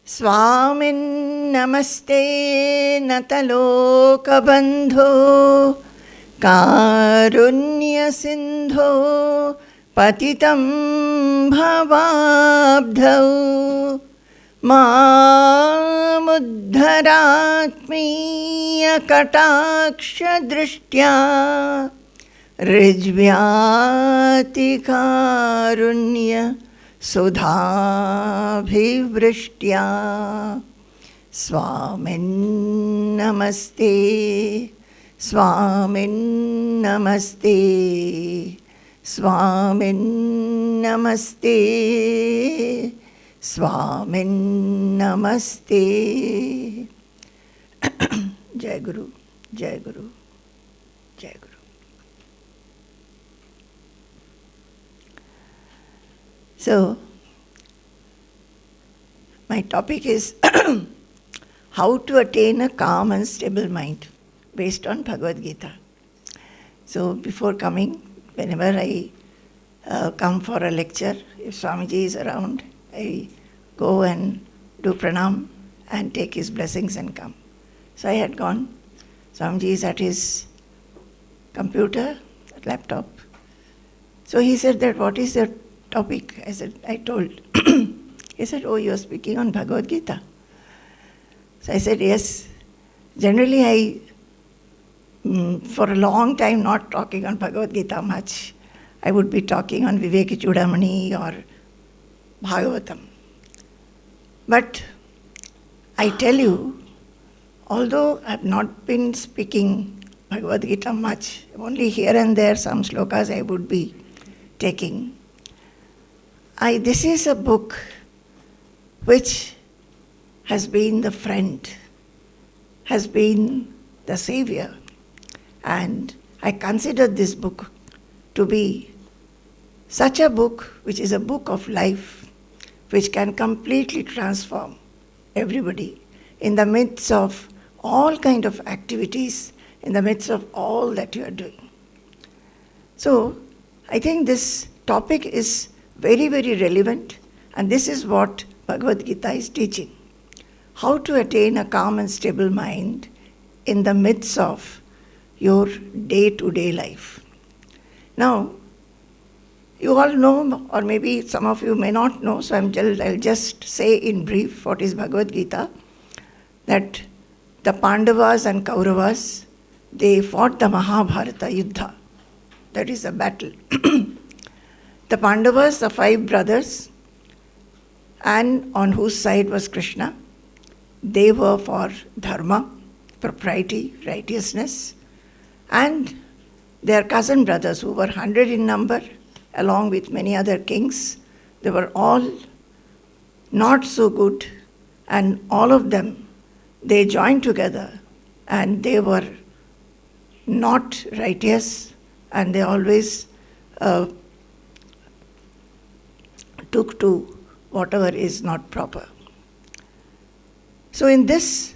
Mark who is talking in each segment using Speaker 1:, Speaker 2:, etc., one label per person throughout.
Speaker 1: Swamin Namaste Natalokabandho Karunya Sindho Patitam Bhavabdhau Mamuddharatmiya Kataksha Drishtya Rijvyati Karunya Sudhabhivrishya Swamin Namaste Swamin Namaste Swamin Namaste Swamin Namaste. Jai Guru, Jai Guru, Jai Guru. So, my topic is how to attain a calm and stable mind based on Bhagavad Gita. So, before coming, whenever I come for a lecture, if Swamiji is around, I go and do pranam and take his blessings and come. So I had gone. Swamiji is at his computer, laptop. So he said that, what is your topic? I told. He said, oh, you are speaking on Bhagavad Gita. So I said, yes. Generally I, for a long time, not talking on Bhagavad Gita much. I would be talking on Vivek Chudamani or Bhagavatam. But I tell you, although I have not been speaking Bhagavad Gita much, only here and there some slokas I would be taking. This is a book which has been the friend, has been the savior, and I consider this book to be such a book which is a book of life, which can completely transform everybody in the midst of all kind of activities, in the midst of all that you are doing. So, I think this topic is very, very relevant, and this is what Bhagavad Gita is teaching. How to attain a calm and stable mind in the midst of your day-to-day life. Now, you all know, or maybe some of you may not know, so I'll just say in brief what is Bhagavad Gita, that the Pandavas and Kauravas, they fought the Mahabharata Yuddha. That is a battle. The Pandavas, the 5 brothers, and on whose side was Krishna, they were for dharma, propriety, righteousness, and their cousin brothers, who were 100 in number, along with many other kings, they were all not so good, and all of them, they joined together, and they were not righteous, and they always took to whatever is not proper. So in this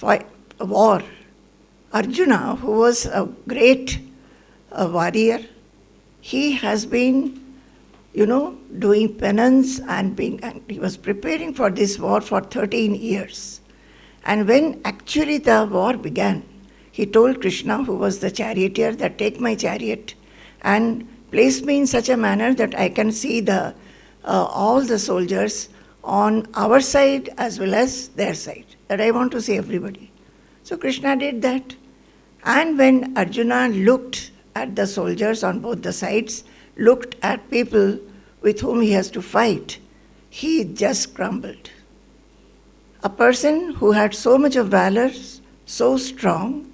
Speaker 1: war, Arjuna, who was a great warrior, he has been, doing penance and he was preparing for this war for 13 years. And when actually the war began, he told Krishna, who was the charioteer, that take my chariot and place me in such a manner that I can see all the soldiers on our side as well as their side, that I want to see everybody. So Krishna did that. And when Arjuna looked at the soldiers on both the sides, looked at people with whom he has to fight, he just crumbled. A person who had so much of valor, so strong,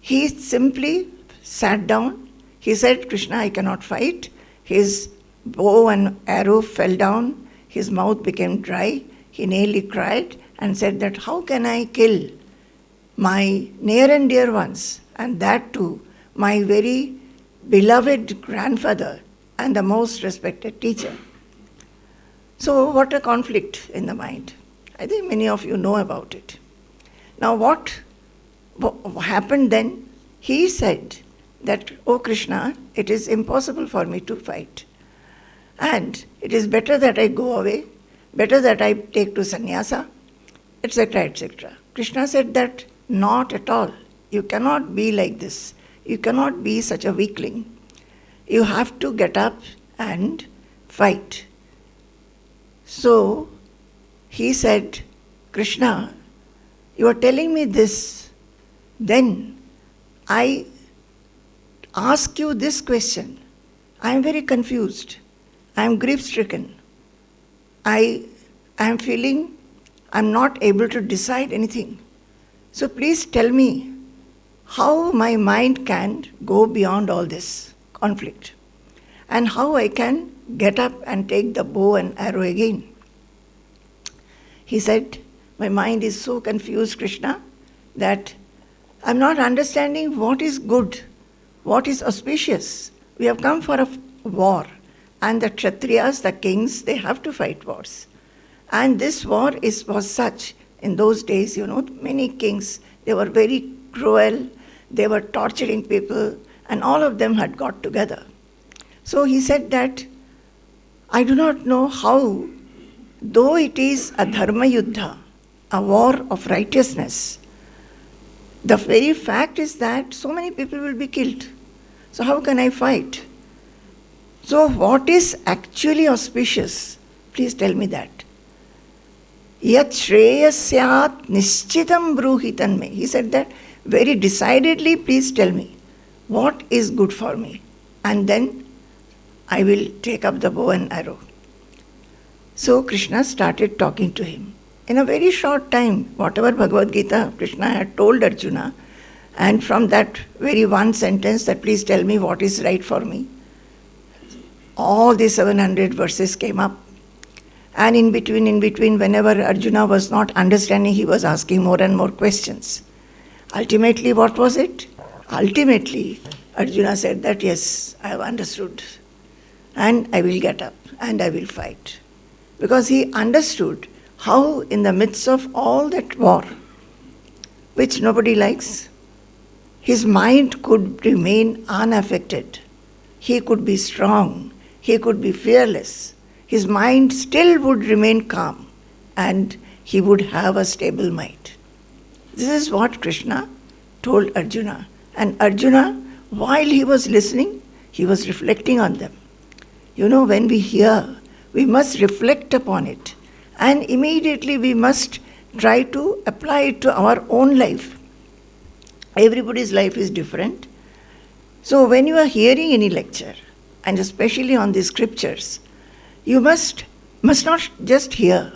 Speaker 1: he simply sat down. He said, Krishna, I cannot fight. His bow and arrow fell down. His mouth became dry. He nearly cried and said that, how can I kill my near and dear ones, and that too, my very beloved grandfather and the most respected teacher? So what a conflict in the mind. I think many of you know about it. Now what happened then? He said that, oh Krishna, it is impossible for me to fight. And it is better that I go away Better that I take to sannyasa, etc., etc. Krishna said that not at all. You cannot be like this. You cannot be such a weakling. You have to get up and fight. So he said, Krishna, you are telling me this, then I ask you this question. I am very confused. I am grief-stricken. I am feeling I am not able to decide anything. So please tell me how my mind can go beyond all this conflict and how I can get up and take the bow and arrow again. He said, my mind is so confused, Krishna, that I am not understanding what is good, what is auspicious. We have come for a war, and the Kshatriyas, the kings, they have to fight wars. And this war was such, in those days, many kings, they were very cruel, they were torturing people, and all of them had got together. So he said that, I do not know how, though it is a dharma yuddha, a war of righteousness, the very fact is that so many people will be killed. So how can I fight? So what is actually auspicious? Please tell me that. Yat shreyasyat nishchitam bruhitan me. He said that very decidedly, please tell me what is good for me. And then I will take up the bow and arrow. So Krishna started talking to him. In a very short time, whatever Bhagavad Gita Krishna had told Arjuna, and from that very one sentence that please tell me what is right for me, all the 700 verses came up. And in between, whenever Arjuna was not understanding, he was asking more and more questions. Ultimately, what was it? Ultimately, Arjuna said that, yes, I have understood. And I will get up and I will fight. Because he understood how in the midst of all that war, which nobody likes, his mind could remain unaffected. He could be strong. He could be fearless. His mind still would remain calm and he would have a stable mind. This is what Krishna told Arjuna. And Arjuna, while he was listening, he was reflecting on them. When we hear, we must reflect upon it. And immediately we must try to apply it to our own life. Everybody's life is different. So when you are hearing any lecture, and especially on the scriptures, you must not just hear.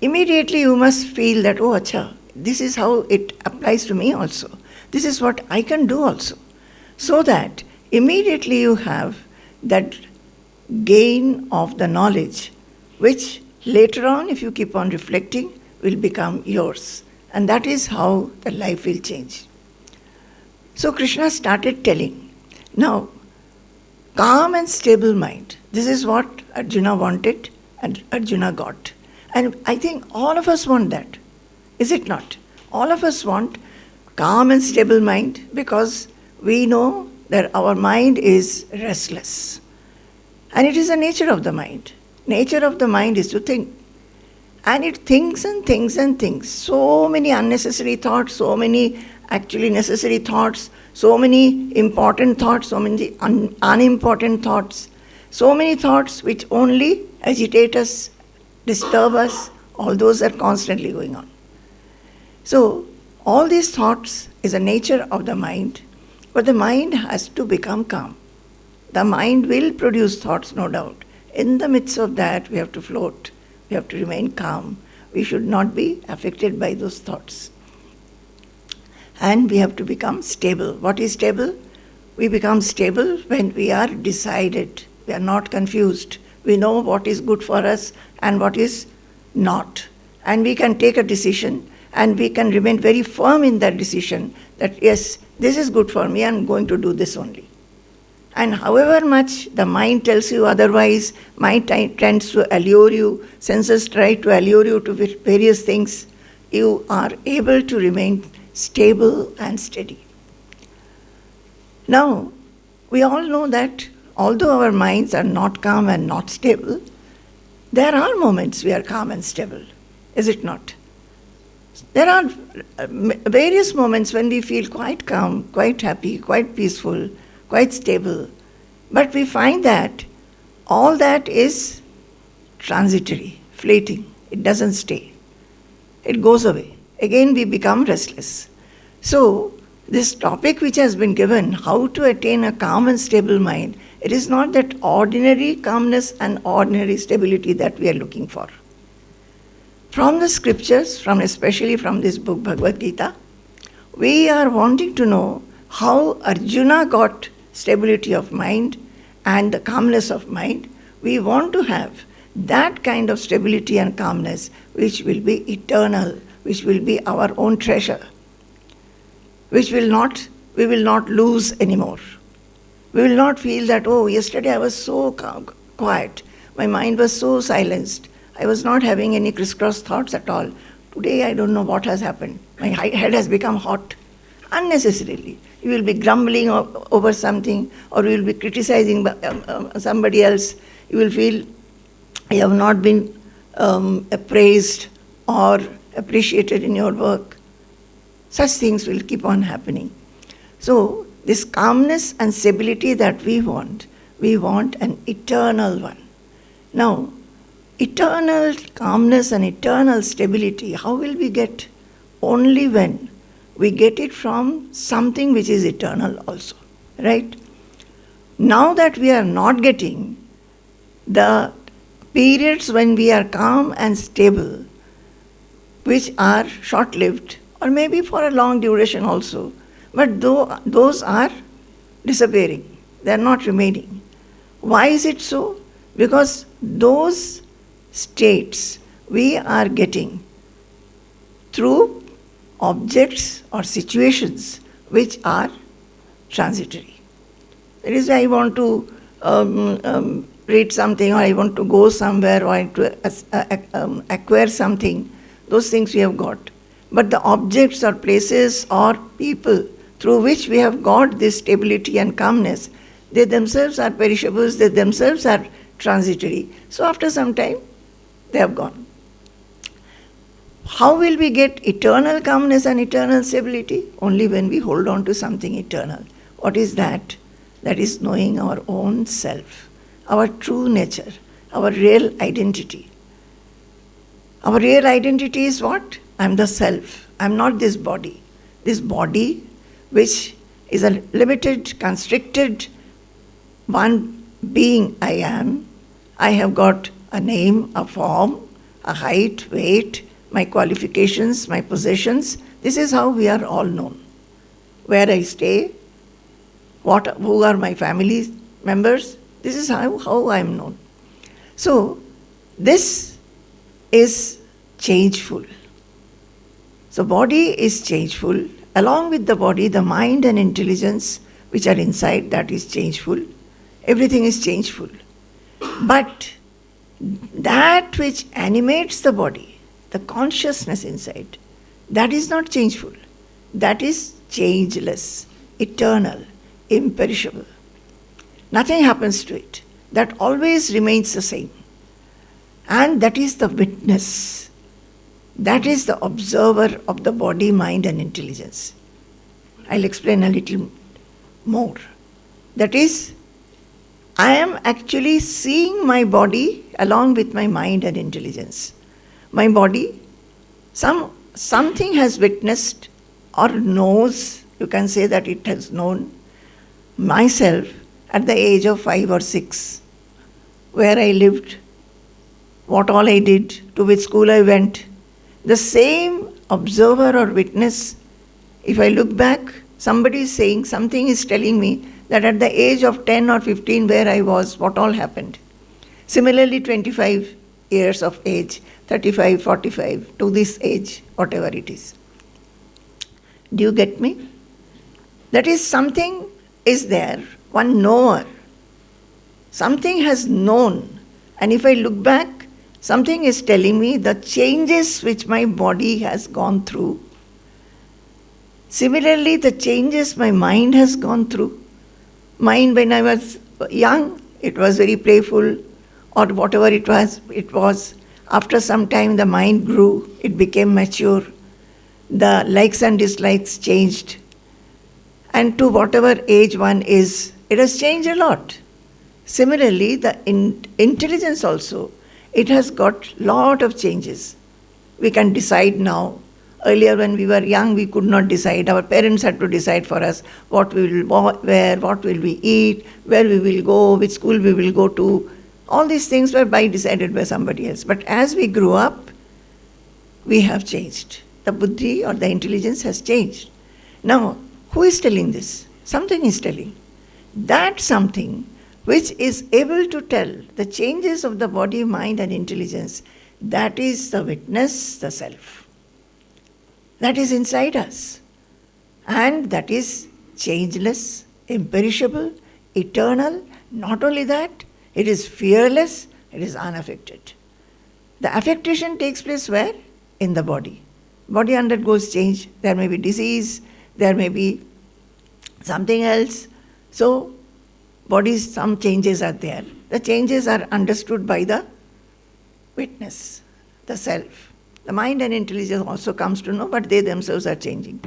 Speaker 1: Immediately you must feel that, oh, acha, this is how it applies to me also. This is what I can do also. So that immediately you have that gain of the knowledge, which later on, if you keep on reflecting, will become yours. And that is how the life will change. So Krishna started telling. Now, calm and stable mind. This is what Arjuna wanted and Arjuna got. And I think all of us want that. Is it not? All of us want calm and stable mind because we know that our mind is restless. And it is the nature of the mind. Nature of the mind is to think. And it thinks and thinks and thinks. So many unnecessary thoughts, so many actually necessary thoughts, so many important thoughts, so many unimportant thoughts, so many thoughts which only agitate us, disturb us, all those are constantly going on. So, all these thoughts is a nature of the mind, but the mind has to become calm. The mind will produce thoughts, no doubt. In the midst of that, we have to float. We have to remain calm. We should not be affected by those thoughts. And we have to become stable. What is stable? We become stable when we are decided. We are not confused. We know what is good for us and what is not. And we can take a decision and we can remain very firm in that decision that yes, this is good for me, I am going to do this only. And however much the mind tells you otherwise, mind tends to allure you, senses try to allure you to various things, you are able to remain stable and steady. Now, we all know that although our minds are not calm and not stable, There are moments we are calm and stable, is it not? There are various moments when we feel quite calm, quite happy, quite peaceful, quite stable. But we find that all that is transitory, fleeting. It doesn't stay. It goes away. Again we become restless. So, this topic which has been given, how to attain a calm and stable mind, it is not that ordinary calmness and ordinary stability that we are looking for. From the scriptures, especially from this book Bhagavad Gita, we are wanting to know how Arjuna got stability of mind and the calmness of mind. We want to have that kind of stability and calmness which will be eternal, which will be our own treasure, which we will not lose anymore. We will not feel that, oh, yesterday I was so quiet, my mind was so silenced, I was not having any crisscross thoughts at all. Today I don't know what has happened. My head has become hot unnecessarily. You will be grumbling over something, or you will be criticizing somebody else. You will feel you have not been praised or appreciated in your work. Such things will keep on happening. So, this calmness and stability that we want an eternal one. Now, eternal calmness and eternal stability, how will we get? Only when we get it from something which is eternal also, right? Now that we are not getting the periods when we are calm and stable, which are short-lived, or maybe for a long duration also, but those are disappearing, they are not remaining. Why is it so? Because those states we are getting through objects or situations which are transitory. That is why I want to read something, or I want to go somewhere, or I want to acquire something. Those things we have got. But the objects or places or people through which we have got this stability and calmness, they themselves are perishables, they themselves are transitory. So after some time, they have gone. How will we get eternal calmness and eternal stability? Only when we hold on to something eternal. What is that? That is knowing our own self, our true nature, our real identity. Our real identity is what? I am the self. I am not this body. This body, which is a limited, constricted one being I am. I have got a name, a form, a height, weight, my qualifications, my possessions. This is how we are all known. Where I stay, who are my family members, this is how I am known. So, this is changeful. So, body is changeful. Along with the body, the mind and intelligence which are inside, that is changeful. Everything is changeful. But that which animates the body, the consciousness inside, that is not changeful. That is changeless, eternal, imperishable. Nothing happens to it. That always remains the same. And that is the witness. That is the observer of the body, mind and intelligence. I'll explain a little more. That is, I am actually seeing my body along with my mind and intelligence. My body, something has witnessed or knows, you can say that it has known myself at the age of 5 or 6, where I lived, what all I did, to which school I went. The same observer or witness, if I look back, somebody is saying, something is telling me that at the age of 10 or 15 where I was, what all happened. Similarly, 25 years of age, 35, 45, to this age, whatever it is. Do you get me? That is, something is there, one knower. Something has known. And if I look back, something is telling me the changes which my body has gone through. Similarly, the changes my mind has gone through. Mind, when I was young, it was very playful. or whatever it was. After some time the mind grew, it became mature, the likes and dislikes changed, and to whatever age one is, it has changed a lot. Similarly, the intelligence also, it has got lot of changes. We can decide now. Earlier when we were young, we could not decide. Our parents had to decide for us what we will wear, what will we eat, where we will go, which school we will go to. All these things were decided by somebody else. But as we grew up, we have changed. The buddhi or the intelligence has changed. Now, who is telling this? Something is telling. That something which is able to tell the changes of the body, mind and intelligence, that is the witness, the self. That is inside us. And that is changeless, imperishable, eternal. Not only that, it is fearless, it is unaffected. The affectation takes place where? In the body. Body undergoes change. There may be disease, there may be something else. So, bodies, some changes are there. The changes are understood by the witness, the self. The mind and intelligence also comes to know, but they themselves are changing.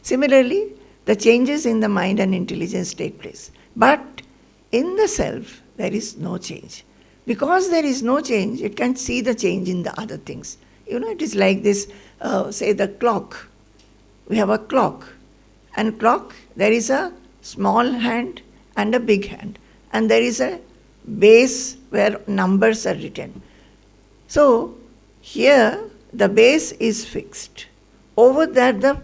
Speaker 1: Similarly, the changes in the mind and intelligence take place. But in the self, there is no change. Because there is no change, it can see the change in the other things. It is like this, say the clock. We have a clock. And clock, there is a small hand and a big hand. And there is a base where numbers are written. So, here the base is fixed. Over there the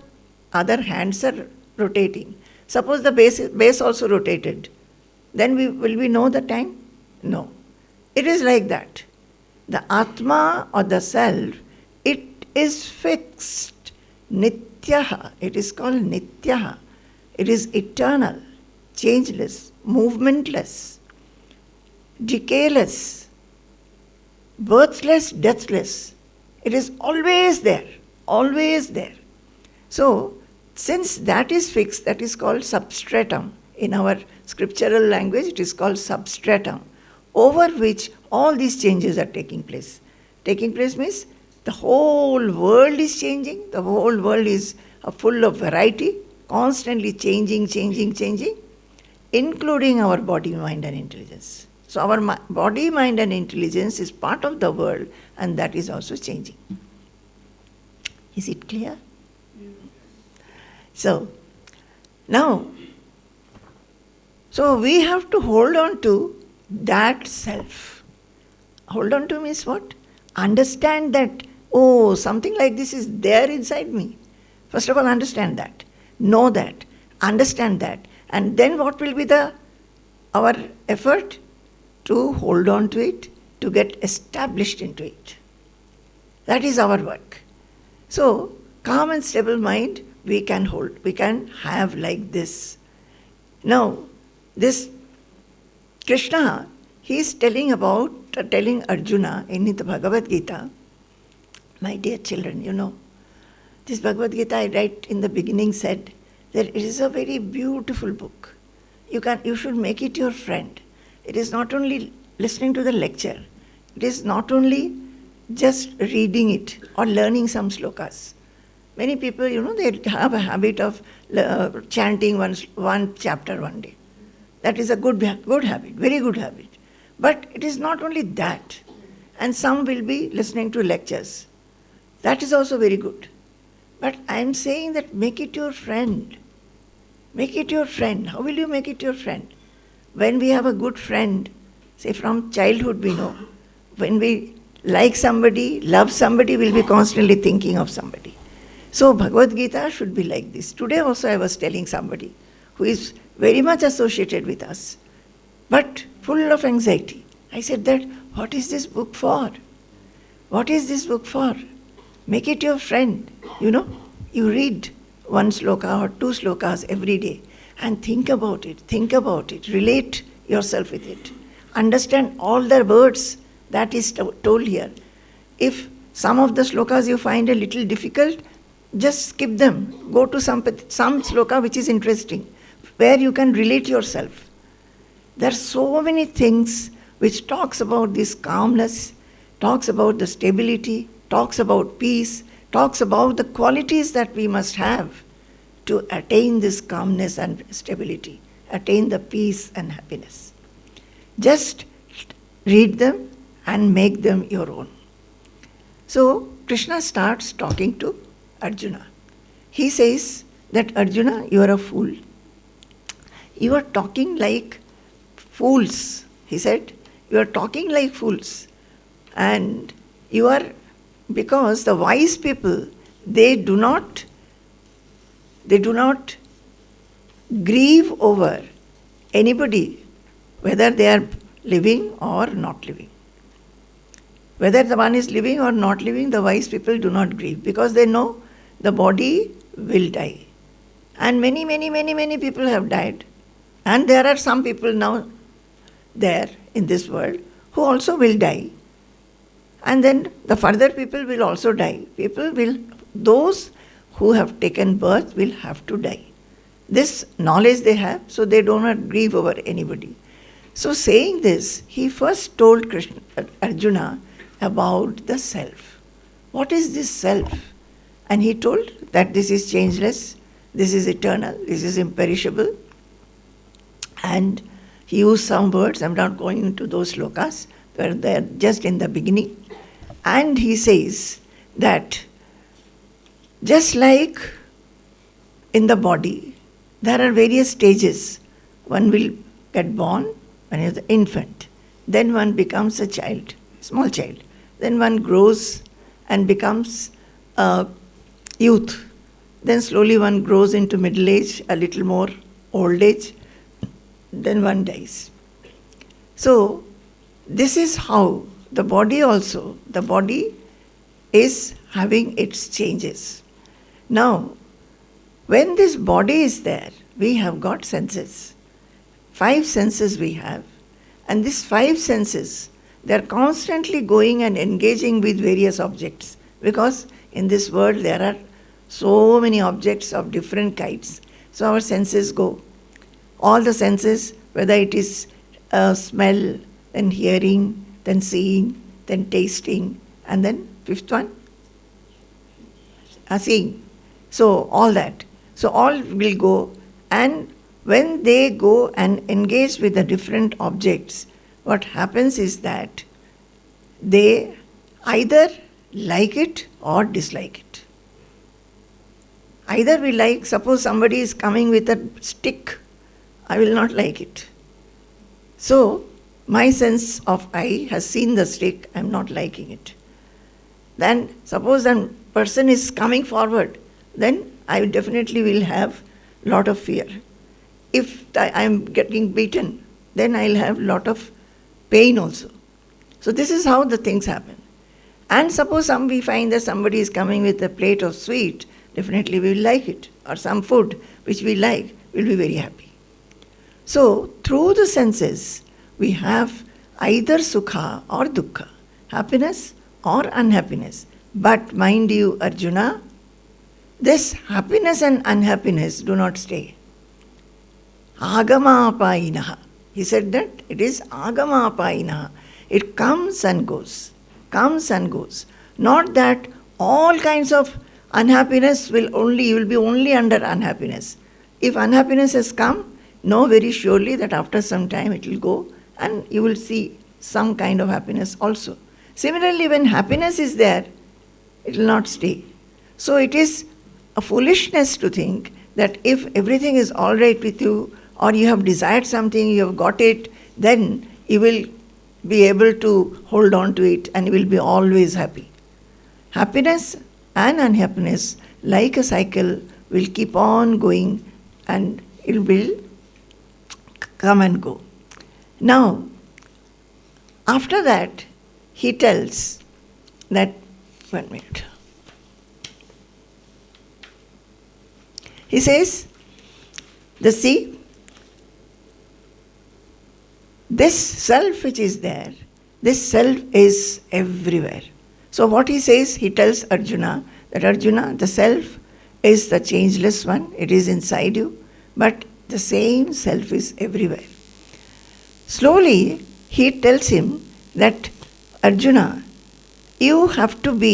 Speaker 1: other hands are rotating. Suppose the base also rotated. Then will we know the time? No. It is like that. The Atma or the self, it is fixed. Nityaha. It is called Nityaha. It is eternal, changeless, movementless, decayless, birthless, deathless. It is always there, always there. So, since that is fixed, that is called substratum. In our scriptural language, it is called substratum, over which all these changes are taking place. Taking place means the whole world is changing. The whole world is full of variety, constantly changing, including our body, mind and intelligence. So our body, mind and intelligence is part of the world, and that is also changing. Is it clear? So, now, so we have to hold on to that self. Hold on to means what? Understand that, oh, something like this is there inside me. First of all, understand that. Know that. Understand that. And then what will be our effort? To hold on to it, to get established into it. That is our work. So, calm and stable mind we can hold, we can have like this. Now, this Krishna, he is telling Arjuna in the Bhagavad Gita, my dear children, this Bhagavad Gita I write in the beginning said that it is a very beautiful book. You should make it your friend. It is not only listening to the lecture, it is not only just reading it or learning some slokas. Many people, they have a habit of chanting one chapter one day. That is a good habit, very good habit. But it is not only that. And some will be listening to lectures. That is also very good. But I am saying that make it your friend. Make it your friend. How will you make it your friend? When we have a good friend, say from childhood we know, when we like somebody, love somebody, we'll be constantly thinking of somebody. So Bhagavad Gita should be like this. Today also I was telling somebody who is very much associated with us, but full of anxiety. I said that, what is this book for? What is this book for? Make it your friend. You read one sloka or two slokas every day and think about it, relate yourself with it. Understand all the words that is told here. If some of the slokas you find a little difficult, just skip them. Go to some sloka which is interesting, where you can relate yourself. There are so many things which talks about this calmness, talks about the stability, talks about peace, talks about the qualities that we must have to attain this calmness and stability, attain the peace and happiness. Just read them and make them your own. So Krishna starts talking to Arjuna. He says that, Arjuna, you are a fool. You are talking like fools. He said, you are talking like fools. And you are, because the wise people, they do not grieve over anybody, whether they are living or not living. Whether the one is living or not living, the wise people do not grieve, because they know the body will die. And many people have died. And there are some people now there in this world who also will die. And then the further people will also die. Those who have taken birth will have to die. This knowledge they have, so they do not grieve over anybody. So saying this, he first told Arjuna about the self. What is this self? And he told that this is changeless, this is eternal, this is imperishable. And he used some words, I'm not going into those slokas, they are just in the beginning. And he says that just like in the body, there are various stages. One will get born, one is the infant. Then one becomes a child, small child. Then one grows and becomes a youth. Then slowly one grows into middle age, a little more old age. Then one dies. So this is how the body also, the body is having its changes. Now, when this body is there, we have got senses. 5 senses we have. And these 5 senses, they are constantly going and engaging with various objects. Because in this world there are so many objects of different kinds. So our senses go. All the senses, whether it is smell, then hearing, then seeing, then tasting, and then 5th one, seeing. So all that. So all will go, and when they go and engage with the different objects, what happens is that they either like it or dislike it. Either we like, suppose somebody is coming with a stick, I will not like it. So my sense of I has seen the stick, I am not liking it. Then suppose a person is coming forward, then I definitely will have lot of fear. If I am getting beaten, then I will have lot of pain also. So this is how the things happen. And suppose we find that somebody is coming with a plate of sweet, definitely we will like it. Or some food which we like, we will be very happy. So through the senses, we have either sukha or dukkha, happiness or unhappiness. But mind you, Arjuna, this happiness and unhappiness do not stay. Agamapainaha. He said that it is agamapainaha. It comes and goes, comes and goes. Not that all kinds of unhappiness you will be only under unhappiness. If unhappiness has come, know very surely that after some time it will go and you will see some kind of happiness also. Similarly, when happiness is there, it will not stay. So it is a foolishness to think that if everything is all right with you, or you have desired something, you have got it, then you will be able to hold on to it and you will be always happy. Happiness and unhappiness, like a cycle, will keep on going and it will come and go. Now, after that, he tells that, 1 minute. He says, this self which is there, this self is everywhere. So what he says, he tells Arjuna that Arjuna, the self is the changeless one, it is inside you, but the same self is everywhere. Slowly, he tells him that, Arjuna, you have to be,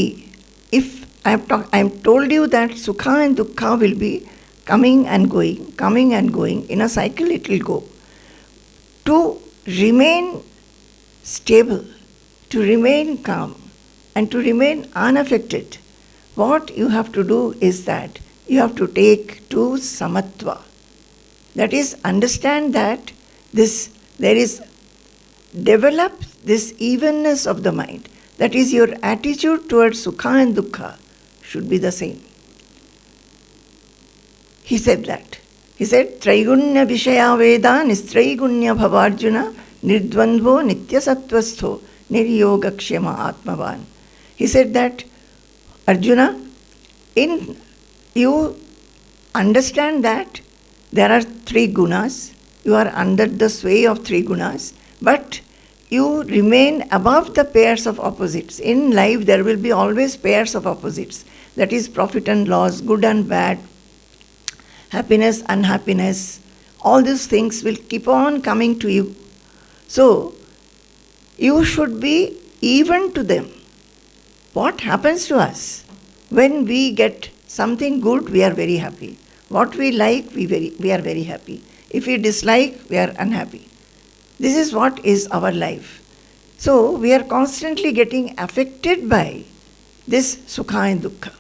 Speaker 1: if I have told you that Sukha and dukkha will be coming and going, in a cycle it will go. To remain stable, to remain calm, and to remain unaffected, what you have to do is that you have to take to Samatva. That is, understand that develop this evenness of the mind. That is, your attitude towards Sukha and dukkha should be the same. He said that. He said, Traigunya Vishaya Veda Nistraigunya Bhavarjuna Nirdvandvo Nitya Sattvastho Niryogakshema Atmavan. He said that, Arjuna, you understand that there are three gunas, you are under the sway of three gunas, but you remain above the pairs of opposites. In life there will be always pairs of opposites. That is profit and loss, good and bad, happiness, unhappiness. All these things will keep on coming to you. So, you should be even to them. What happens to us? When we get something good, we are very happy. What we like, we are very happy. If we dislike, we are unhappy. This is what is our life. So, we are constantly getting affected by this Sukha and dukkha.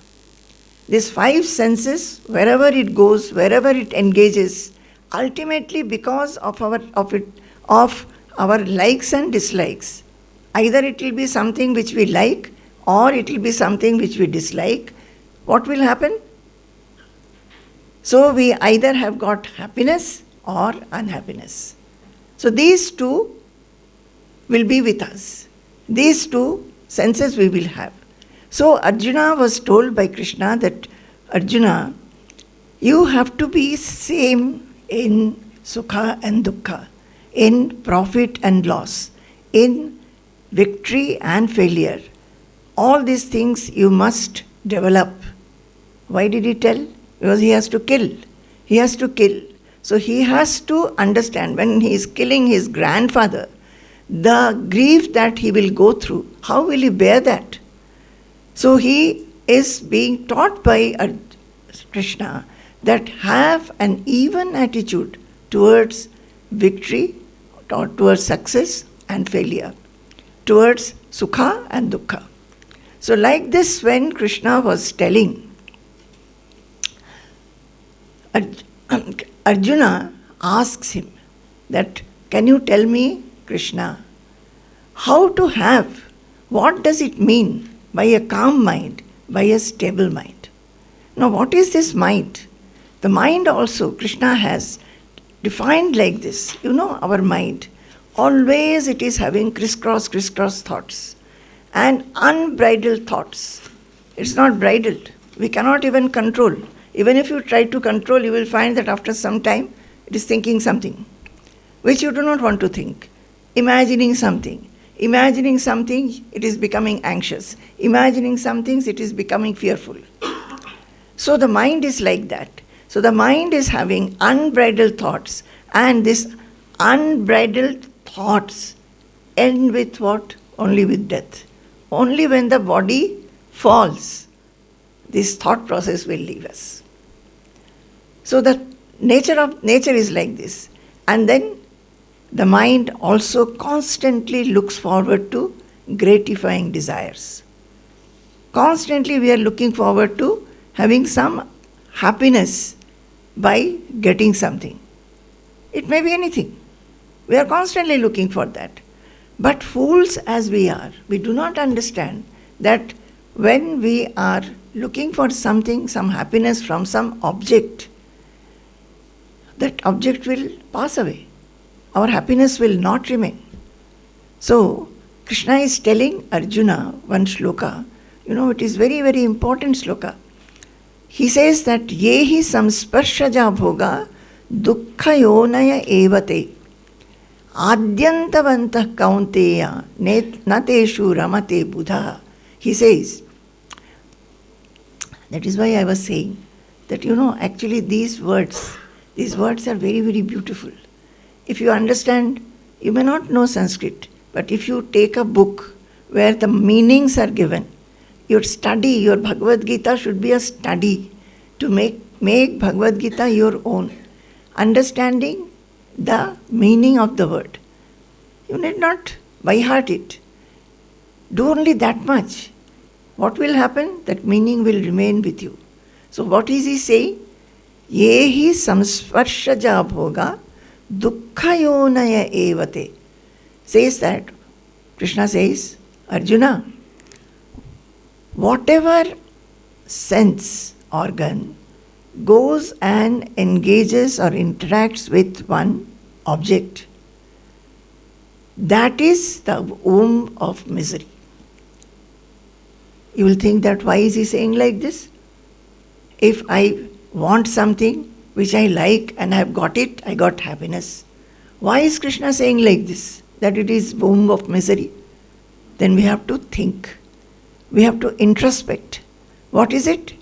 Speaker 1: These five senses, wherever it goes, wherever it engages, ultimately because of our likes and dislikes, either it will be something which we like or it will be something which we dislike. What will happen? So we either have got happiness or unhappiness. So these two will be with us. These two senses we will have. So Arjuna was told by Krishna that, Arjuna, you have to be same in Sukha and dukkha, in profit and loss, in victory and failure. All these things you must develop. Why did he tell? Because he has to kill. He has to kill. So he has to understand when he is killing his grandfather, the grief that he will go through. How will he bear that? So he is being taught by Krishna that have an even attitude towards victory, or towards success and failure, towards Sukha and dukkha. So like this, when Krishna was telling, Arjuna asks him that, can you tell me, Krishna, how to have, what does it mean by a calm mind, by a stable mind? Now what is this mind? The mind also Krishna has defined like this. You know, our mind, always it is having crisscross thoughts and unbridled thoughts. It's not bridled. We cannot even control. Even if you try to control, you will find that after some time, it is thinking something which you do not want to think. Imagining something, it is becoming anxious. Imagining some things, it is becoming fearful. So the mind is like that. So the mind is having unbridled thoughts, and these unbridled thoughts end with what? Only with death. Only when the body falls, this thought process will leave us. So the nature is like this. And then the mind also constantly looks forward to gratifying desires. Constantly we are looking forward to having some happiness by getting something. It may be anything. We are constantly looking for that. But fools as we are, we do not understand that when we are looking for something, some happiness from some object, that object will pass away. Our happiness will not remain. So, Krishna is telling Arjuna one shloka. You know, it is very, very important shloka. He says that yehi samsparshaja bhoga dukkha yonaya evate adyantavantah kaunteya nateshu ramate buddha. He says, that is why I was saying that, you know, actually these words are very, very beautiful. If you understand You may not know Sanskrit, but if you take a book where the meanings are given, your study, your Bhagavad Gita should be a study to make Bhagavad Gita your own, understanding the meaning of the word. You need not by heart it. Do only that much. What will happen? That meaning will remain with you. So what is he saying? Yehi samsparshaja bhoga dukkha yonaya evate. Says that, Krishna says, Arjuna, whatever sense organ goes and engages or interacts with one object, that is the womb of misery. You will think that why is he saying like this? If I want something which I like and I have got it, I got happiness. Why is Krishna saying like this? That it is womb of misery? Then we have to think. We have to introspect. What is it?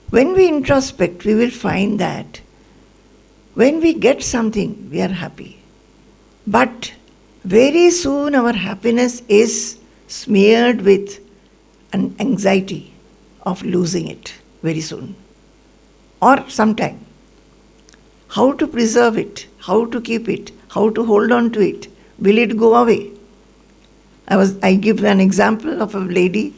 Speaker 1: When we introspect, we will find that when we get something, we are happy. But very soon our happiness is smeared with an anxiety of losing it very soon. Or sometime. How to preserve it, how to keep it, how to hold on to it. Will it go away? I give an example of a lady,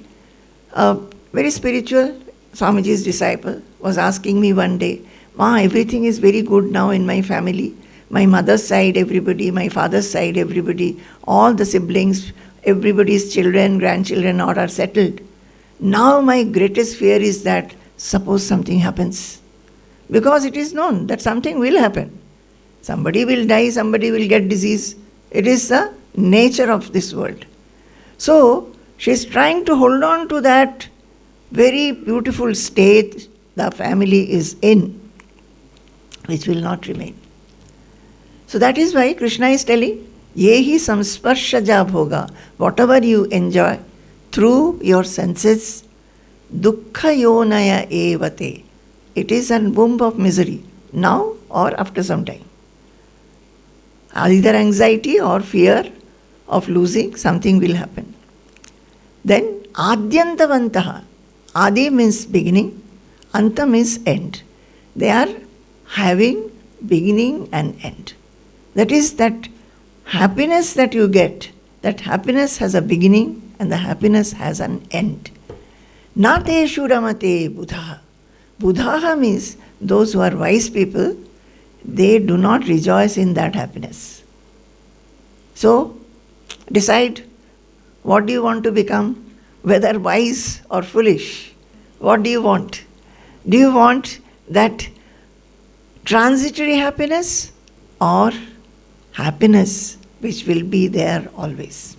Speaker 1: a very spiritual Swamiji's disciple, was asking me one day, Ma, everything is very good now in my family. My mother's side, everybody, my father's side, everybody, all the siblings, everybody's children, grandchildren, all are settled. Now my greatest fear is that suppose something happens. Because it is known that something will happen. Somebody will die, somebody will get disease. It is the nature of this world. So, she is trying to hold on to that very beautiful state the family is in, which will not remain. So that is why Krishna is telling, Yehi samsparshaja bhoga, whatever you enjoy through your senses, dukkha yonaya evate. It is a womb of misery, now or after some time. Either anxiety or fear of losing, something will happen. Then, adyantavantaha. Adi means beginning, anta means end. They are having beginning and end. That is that happiness that you get, that happiness has a beginning and the happiness has an end. Na teshu ramate buddha. Buddha means those who are wise people, they do not rejoice in that happiness. So, decide what do you want to become, whether wise or foolish. What do you want? Do you want that transitory happiness or happiness which will be there always?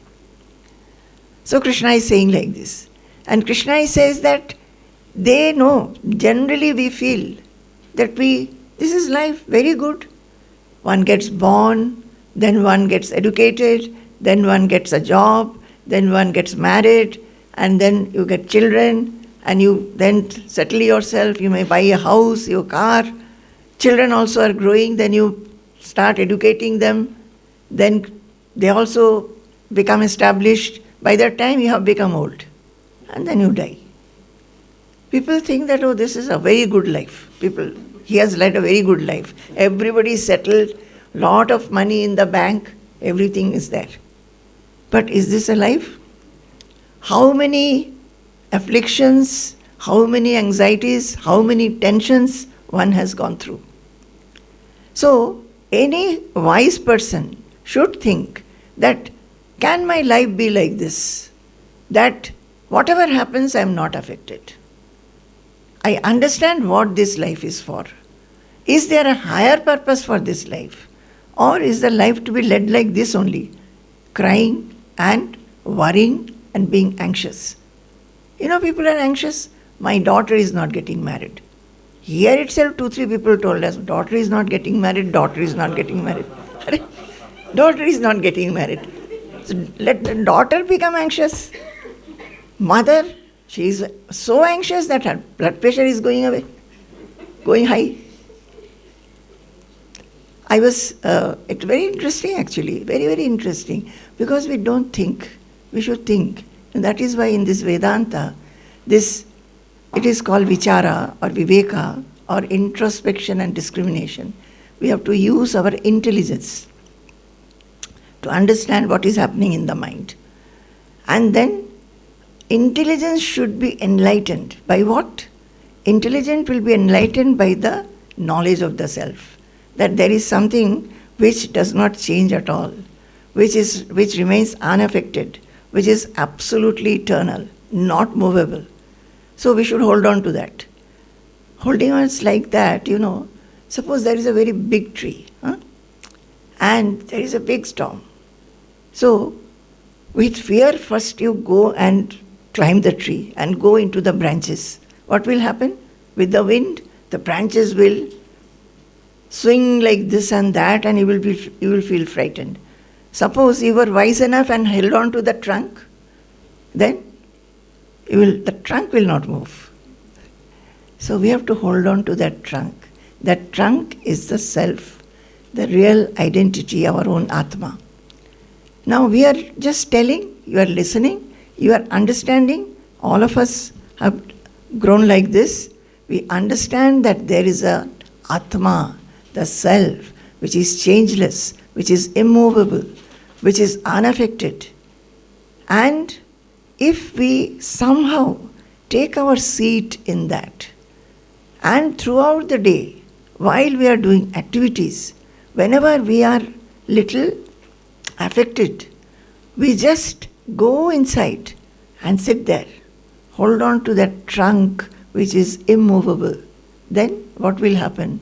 Speaker 1: So Krishna is saying like this. And Krishna says that they know, generally we feel that this is life, very good. One gets born, then one gets educated, then one gets a job, then one gets married, and then you get children, and you then settle yourself, you may buy a house, your car. Children also are growing, then you start educating them, then they also become established. By that time you have become old, and then you die. People think that, oh, this is a very good life. He has led a very good life. Everybody is settled, lot of money in the bank, everything is there. But is this a life? How many afflictions, how many anxieties, how many tensions one has gone through? So, any wise person should think that, can my life be like this? That whatever happens, I am not affected. I understand what this life is for. Is there a higher purpose for this life? Or is the life to be led like this only? Crying and worrying and being anxious. You know, people are anxious. My daughter is not getting married. Here itself 2-3 people told us, daughter is not getting married, daughter is not getting married. Daughter is not getting married. So let the daughter become anxious. Mother, she is so anxious that her blood pressure is going away, going high. It's very interesting actually, very, very interesting, because we don't think, we should think. And that is why in this Vedanta, it is called vichara or viveka or introspection and discrimination. We have to use our intelligence to understand what is happening in the mind. And then intelligence should be enlightened. By what? Intelligence will be enlightened by the knowledge of the self. That there is something which does not change at all, which remains unaffected, which is absolutely eternal, not movable. So we should hold on to that. Holding on is like that, suppose there is a very big tree, and there is a big storm. So with fear, first you go and climb the tree and go into the branches. What will happen? With the wind, the branches will swing like this and that, and you will feel frightened. Suppose you were wise enough and held on to the trunk, then the trunk will not move. So we have to hold on to that trunk. That trunk is the self, the real identity, our own Atma. Now we are just telling, you are listening, you are understanding. All of us have grown like this. We understand that there is a Atma, the self, which is changeless, which is immovable, which is unaffected. And if we somehow take our seat in that, and throughout the day, while we are doing activities, whenever we are little affected, we just go inside and sit there, hold on to that trunk which is immovable. Then what will happen?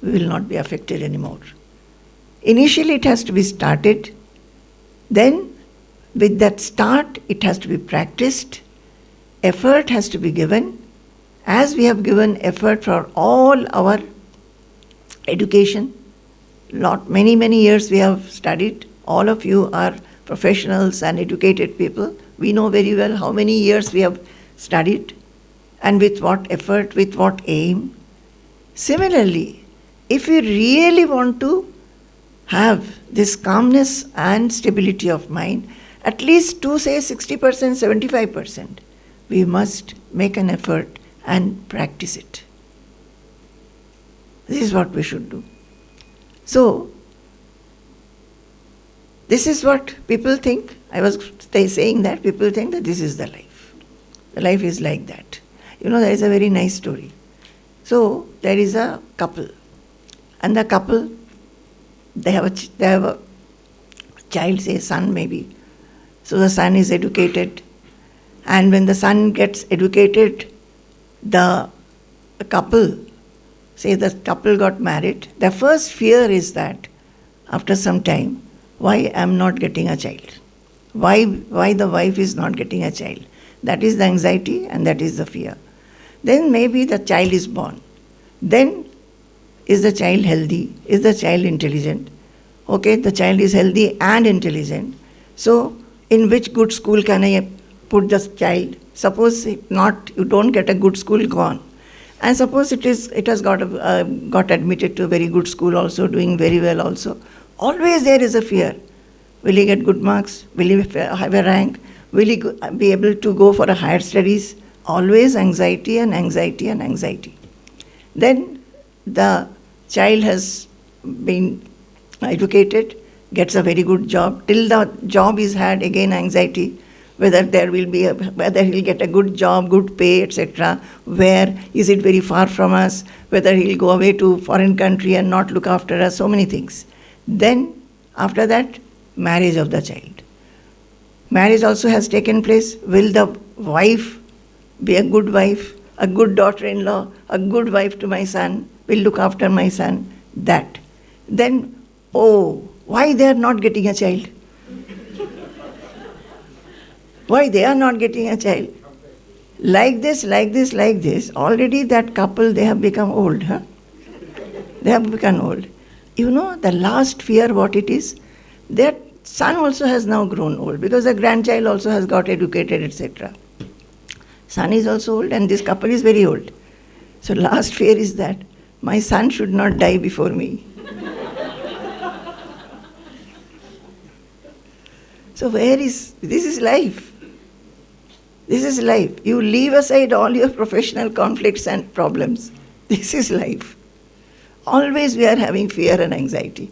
Speaker 1: We will not be affected anymore. Initially it has to be started, then with that start it has to be practiced, effort has to be given. As we have given effort for all our education, many years we have studied. All of you are professionals and educated people. We know very well how many years we have studied and with what effort, with what aim. Similarly, if we really want to have this calmness and stability of mind, at least to say 60%, 75%, we must make an effort and practice it. This is what we should do. So, this is what people think. I was saying that people think that this is the life. The life is like that. There is a very nice story. So, there is a couple. And the couple, they have a child, say son maybe. So the son is educated. And when the son gets educated, the couple got married. The first fear is that after some time, why I'm not getting a child? Why the wife is not getting a child? That is the anxiety and that is the fear. Then maybe the child is born. Then is the child healthy? Is the child intelligent? Okay, the child is healthy and intelligent. So in which good school can I put the child? Suppose you don't get a good school, gone. And suppose it has got admitted to a very good school also, doing very well also. Always there is a fear. Will he get good marks? Will he have a rank? Will he be able to go for a higher studies? Always anxiety and anxiety and anxiety. Then the child has been educated, gets a very good job. Till the job is had, again anxiety. Whether he'll get a good job, good pay, etc. Where is it very far from us? Whether he'll go away to foreign country and not look after us, so many things. Then, after that, marriage of the child. Marriage also has taken place. Will the wife be a good wife, a good daughter-in-law, a good wife to my son, will look after my son? That. Then, why they are not getting a child? Why they are not getting a child? Like this, already that couple, they have become old. They have become old. The last fear what it is, their son also has now grown old because the grandchild also has got educated, etc. Son is also old and this couple is very old. So last fear is that my son should not die before me. So this is life. This is life. You leave aside all your professional conflicts and problems. This is life. Always we are having fear and anxiety.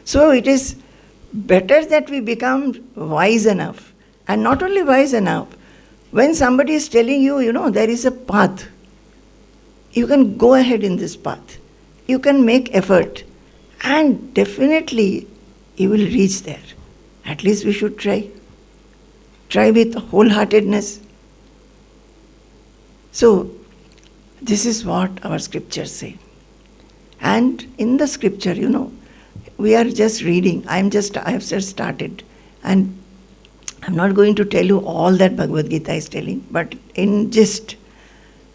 Speaker 1: So it is better that we become wise enough. And not only wise enough, when somebody is telling you, there is a path, you can go ahead in this path. You can make effort. And definitely you will reach there. At least we should try. Try with wholeheartedness. So, this is what our scriptures say. And in the scripture, we are just reading. I have just started. And I'm not going to tell you all that Bhagavad Gita is telling, but in gist,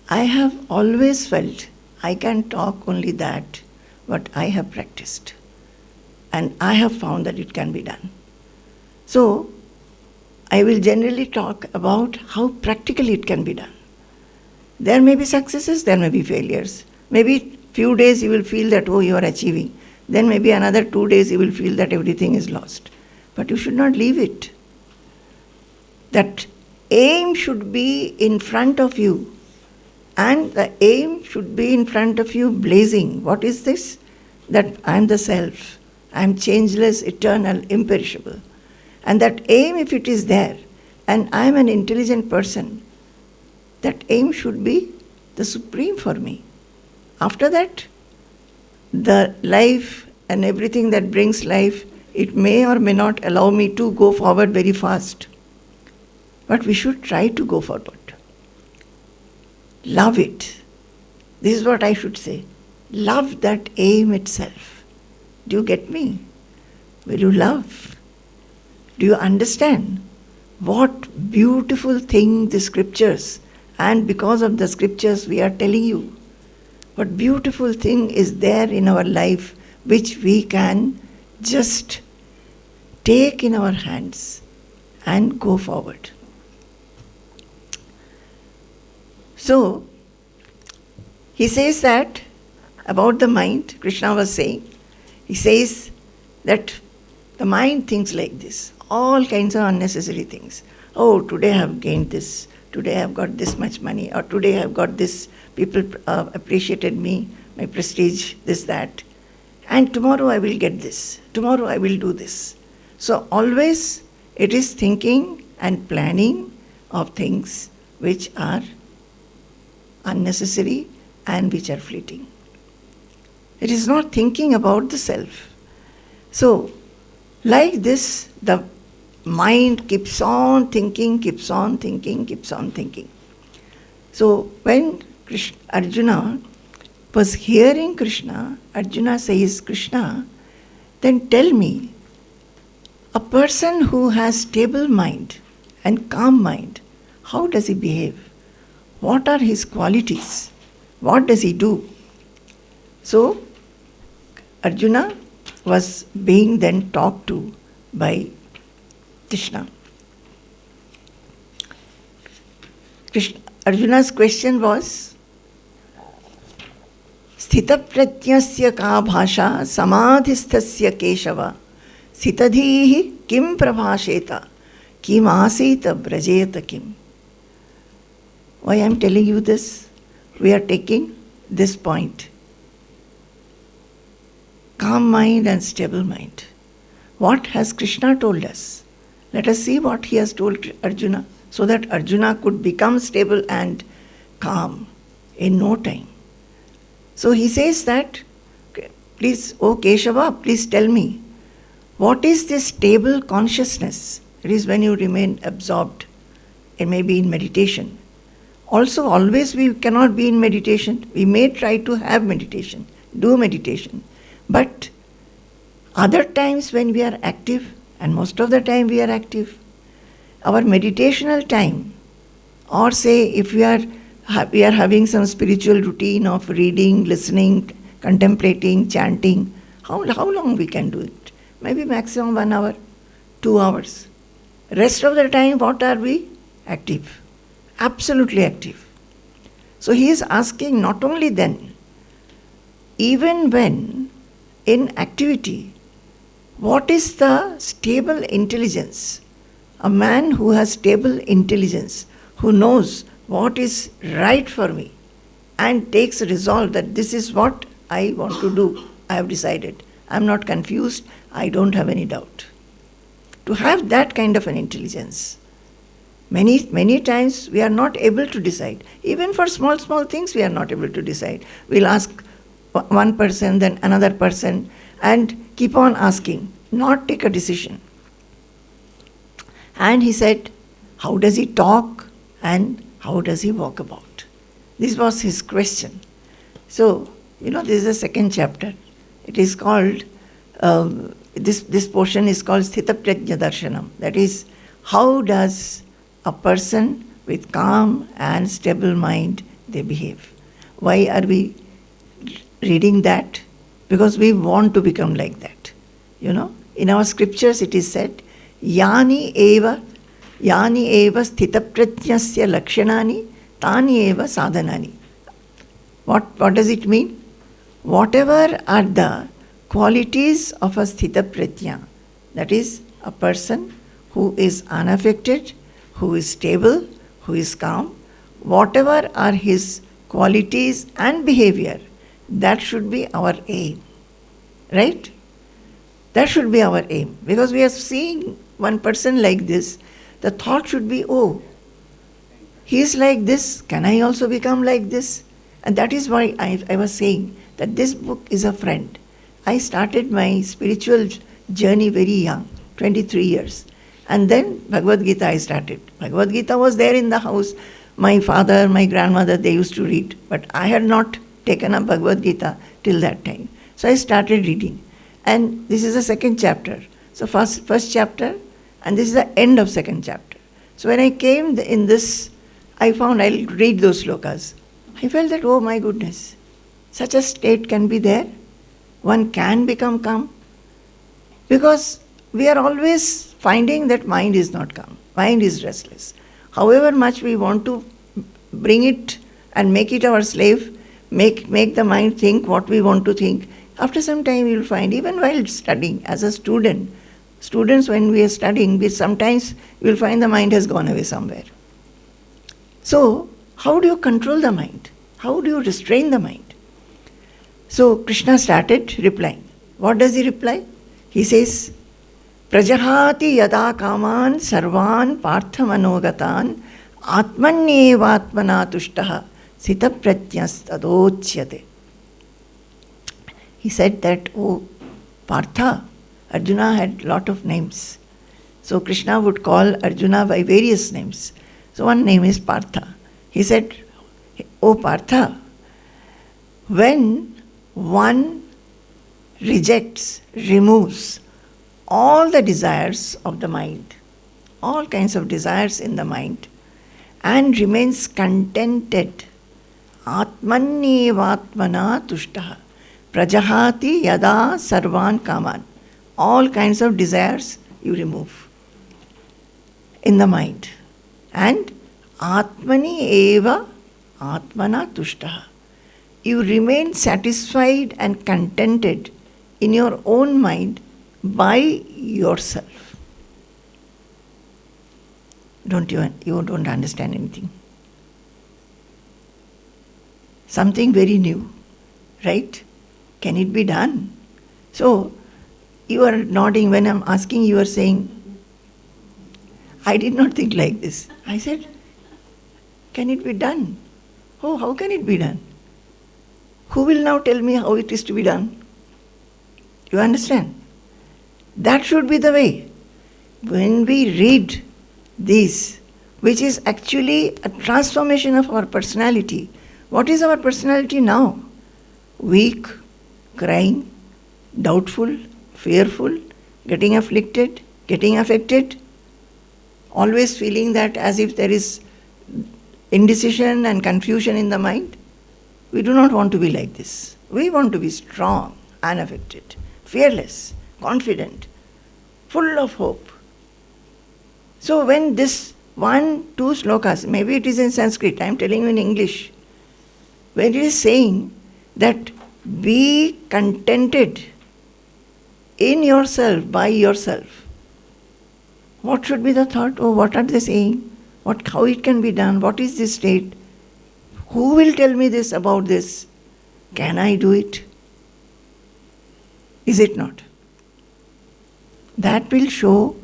Speaker 1: I have always felt I can talk only that what I have practiced. And I have found that it can be done. So, I will generally talk about how practically it can be done. There may be successes, there may be failures. Maybe few days you will feel that, you are achieving. Then maybe another 2 days you will feel that everything is lost. But you should not leave it. That aim should be in front of you. And the aim should be in front of you blazing. What is this? That I am the self. I am changeless, eternal, imperishable. And that aim, if it is there, and I am an intelligent person, that aim should be the supreme for me. After that, the life and everything that brings life, it may or may not allow me to go forward very fast. But we should try to go forward. Love it. This is what I should say. Love that aim itself. Do you get me? Will you love? Do you understand what beautiful thing the scriptures, and because of the scriptures we are telling you, what beautiful thing is there in our life which we can just take in our hands and go forward. So, he says that about the mind, Krishna was saying, he says that the mind thinks like this, all kinds of unnecessary things. Today I have gained this, today I have got this much money, or today I have got this, people appreciated me, my prestige, this, that. And tomorrow I will get this, tomorrow I will do this. So always it is thinking and planning of things which are unnecessary and which are fleeting. It is not thinking about the self. So, like this, the mind keeps on thinking, keeps on thinking, keeps on thinking. So, when Arjuna was hearing Krishna, Arjuna says, Krishna, then tell me, a person who has stable mind and calm mind, how does he behave? What are his qualities? What does he do? So, Arjuna was being then talked to by Krishna. Arjuna's question was, Sthitaprajnasya ka bhasha samadhisthasya keshava sitadhihi kim prabhasheta kim asita brajeta kim. Why I am telling you this? We are taking this point. Calm mind and stable mind. What has Krishna told us? Let us see what he has told Arjuna, so that Arjuna could become stable and calm in no time. So he says that, please, Keshava, please tell me, what is this stable consciousness? It is when you remain absorbed, it may be in meditation. Also, always we cannot be in meditation. We may try to have meditation, do meditation. But other times when we are active, and most of the time we are active, our meditational time, or say if we are having some spiritual routine of reading, listening, contemplating, chanting, how long we can do it? Maybe maximum 1 hour, 2 hours. Rest of the time, what are we? Active. Absolutely active. So he is asking not only then, even when in activity, what is the stable intelligence a man who has stable intelligence, who knows what is right for me and takes a resolve that this is what I want to do. I have decided. I am not confused. I don't have any doubt. To have that kind of an intelligence. Many times we are not able to decide. Even for small things we are not able to decide. We'll ask one person, then another person, and keep on asking, not take a decision. And he said, how does he talk and how does he walk about? This was his question. So, this is the second chapter. It is called, this portion is called Sthitaprajna Darshanam. That is, how does a person with calm and stable mind, they behave. Why are we reading that? Because we want to become like that. In our scriptures it is said, Yani eva sthitaprajnasya lakshanani tani eva sadhanani. What does it mean? Whatever are the qualities of a sthitaprajna, that is a person who is unaffected, who is stable, who is calm, whatever are his qualities and behavior, that should be our aim. Right? That should be our aim. Because we are seeing one person like this, the thought should be, oh, he is like this, can I also become like this? And that is why I was saying that this book is a friend. I started my spiritual journey very young, 23 years. And then Bhagavad Gita I started. Bhagavad Gita was there in the house. My father, my grandmother, they used to read. But I had not taken up Bhagavad Gita till that time. So I started reading. And this is the second chapter. So first chapter, and this is the end of second chapter. So when I came in this, I found I'll read those slokas. I felt that, oh my goodness, such a state can be there. One can become calm. Because we are always finding that mind is not calm. Mind is restless. However much we want to bring it and make it our slave, make the mind think what we want to think, after some time you will find, even while studying as a students when we are studying, sometimes you will find the mind has gone away somewhere. So, how do you control the mind? How do you restrain the mind? So, Krishna started replying. What does he reply? He says, Prajahati yada kaman sarvan partha manogatan atmanyevatmana tushtaha sita pratyas tadochyate. He said that, oh, Partha, Arjuna had lot of names. So Krishna would call Arjuna by various names. So one name is Partha. He said, oh Partha, when one rejects, removes all the desires of the mind, all kinds of desires in the mind, and remains contented, atmanyevatmana tushtaha, prajahati yada sarvan kaman, all kinds of desires you remove in the mind, and atmani eva atmana tushtaha, you remain satisfied and contented in your own mind by yourself. You don't understand anything. Something very new, right? Can it be done? So, you are nodding when I'm asking, you are saying, I did not think like this. I said, can it be done? Oh, how can it be done? Who will now tell me how it is to be done? You understand? That should be the way. When we read this, which is actually a transformation of our personality. What is our personality now? Weak, crying, doubtful, fearful, getting afflicted, getting affected, always feeling that as if there is indecision and confusion in the mind. We do not want to be like this. We want to be strong, unaffected, fearless, confident, full of hope. So when this 1, 2 slokas, maybe it is in Sanskrit, I am telling you in English, when it is saying that be contented in yourself, by yourself. What should be the thought? Oh, what are they saying? How it can be done? What is this state? Who will tell me this about this? Can I do it? Is it not? That will show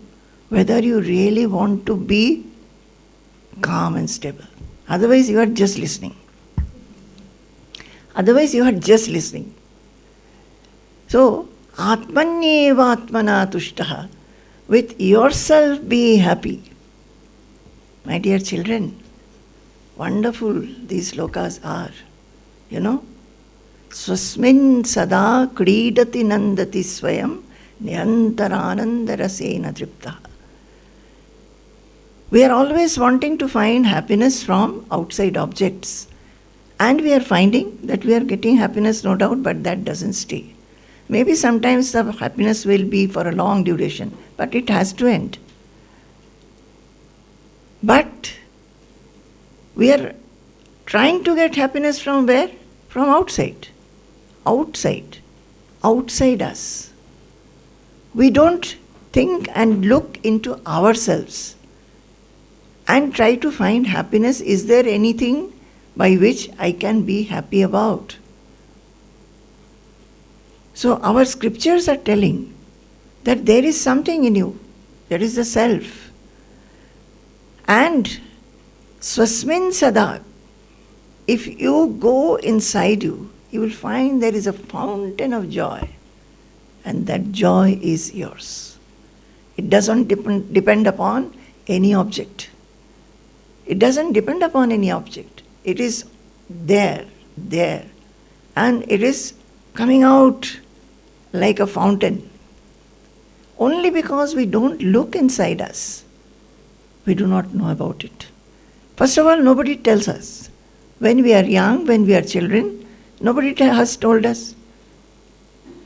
Speaker 1: whether you really want to be calm and stable. Otherwise, you are just listening. So, atmanyeva atmana tushtaha. With yourself be happy. My dear children, wonderful these slokas are. Swasmin sada kridati nandati swayam nirantarananda rasena triptaha. We are always wanting to find happiness from outside objects. And we are finding that we are getting happiness, no doubt, but that doesn't stay. Maybe sometimes the happiness will be for a long duration, but it has to end. But we are trying to get happiness from where? From outside. Outside us. We don't think and look into ourselves and try to find happiness. Is there anything by which I can be happy about? So our scriptures are telling that there is something in you. There is the self. And swasmin sada, if you go inside you, you will find there is a fountain of joy. And that joy is yours. It doesn't depend upon any object. It is there. And it is coming out like a fountain. Only because we don't look inside us, we do not know about it. First of all, nobody tells us. When we are young, when we are children, nobody has told us.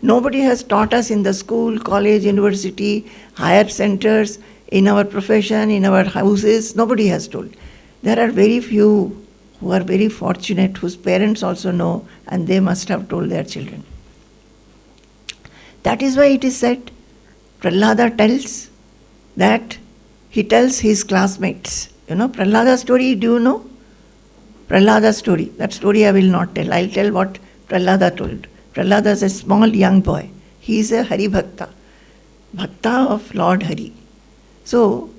Speaker 1: Nobody has taught us in the school, college, university, higher centers, in our profession, in our houses. Nobody has told. There are very few who are very fortunate, whose parents also know, and they must have told their children. That is why it is said, Prahlada tells that he tells his classmates. Prahlada's story, do you know? Prahlada's story. That story I will not tell. I will tell what Prahlada told. Prahlada is a small young boy. He is a Hari Bhakta. Bhakta of Lord Hari. So,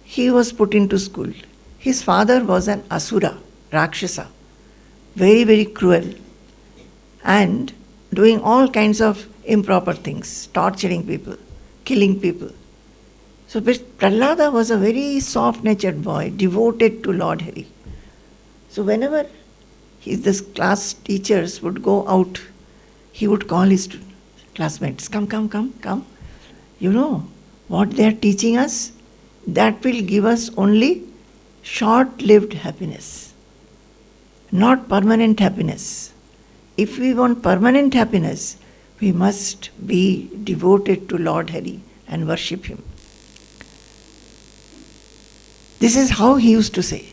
Speaker 1: he was put into school. His father was an Asura, Rakshasa. Very, very cruel. And doing all kinds of improper things. Torturing people. Killing people. So, Prahlada was a very soft-natured boy, devoted to Lord Hari. So, whenever the class teachers would go out, he would call his classmates, come. You know what they are teaching us? That will give us only short-lived happiness, not permanent happiness. If we want permanent happiness, we must be devoted to Lord Hari and worship him. This is how he used to say.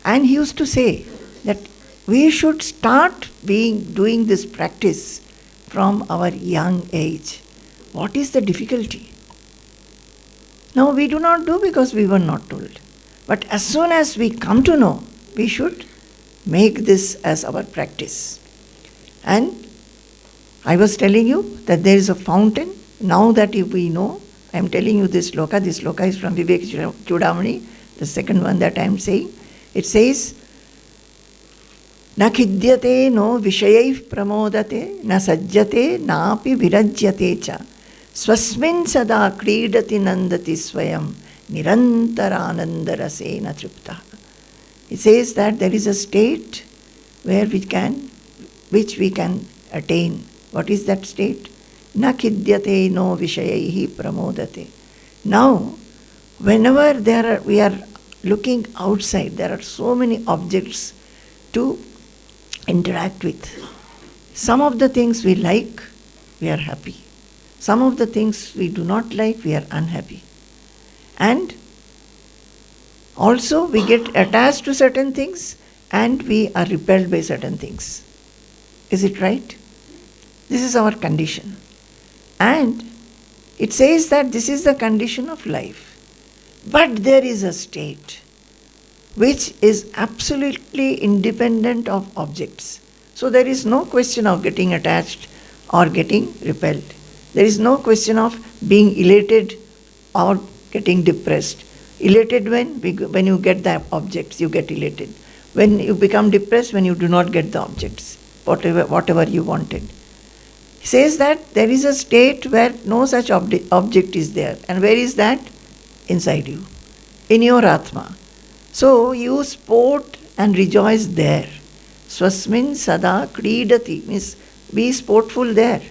Speaker 1: And he used to say that we should start doing this practice from our young age. What is the difficulty? Now we do not do because we were not told. But as soon as we come to know, we should make this as our practice. And I was telling you that there is a fountain. Now that we know, I am telling you this sloka. This sloka is from Vivek Chudamani, the second one that I am saying. It says, Na khidyate no vishayaiv pramodate, na sajjate napi virajyate cha, swasmin sada kridati nandati swayam, nirantarananda rasena tripta. It says that there is a state which we can attain. What is that state? Na khidyate no vishayaihi pramodate. Now, whenever we are looking outside, there are so many objects to interact with. Some of the things we like, we are happy. Some of the things we do not like, we are unhappy. And also we get attached to certain things and we are repelled by certain things. Is it right? This is our condition. And it says that this is the condition of life. But there is a state which is absolutely independent of objects. So there is no question of getting attached or getting repelled. There is no question of being elated or getting depressed. Elated when you get the objects, you get elated. When you become depressed, when you do not get the objects, whatever you wanted. He says that there is a state where no such object is there. And where is that? Inside you, in your Atma. So you sport and rejoice there. Swasmin sada kridati, means be sportful there.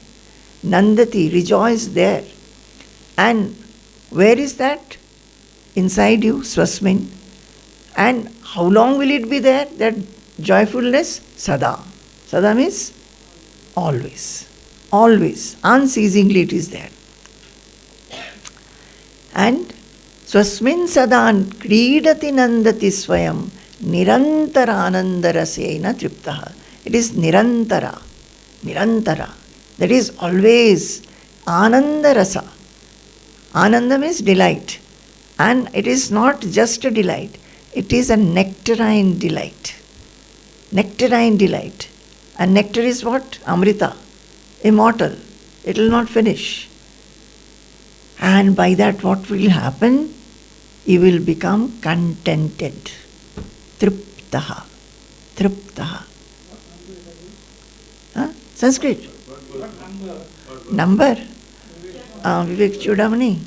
Speaker 1: Nandati, rejoice there. And where is that? Inside you, swasmin. And how long will it be there, that joyfulness? Sada. Sada means always. Always. Unceasingly it is there. And swasmin sadan kridati nandati swayam nirantara anandarasena triptaha. It is nirantara. Nirantara. That is always anandarasa. Ananda means delight. And it is not just a delight. It is a nectarine delight. Nectarine delight. And nectar is what? Amrita. Immortal. It will not finish. And by that what will happen? You will become contented. Triptaha. Triptaha. Huh? Sanskrit. Number. Vivek Chudamani.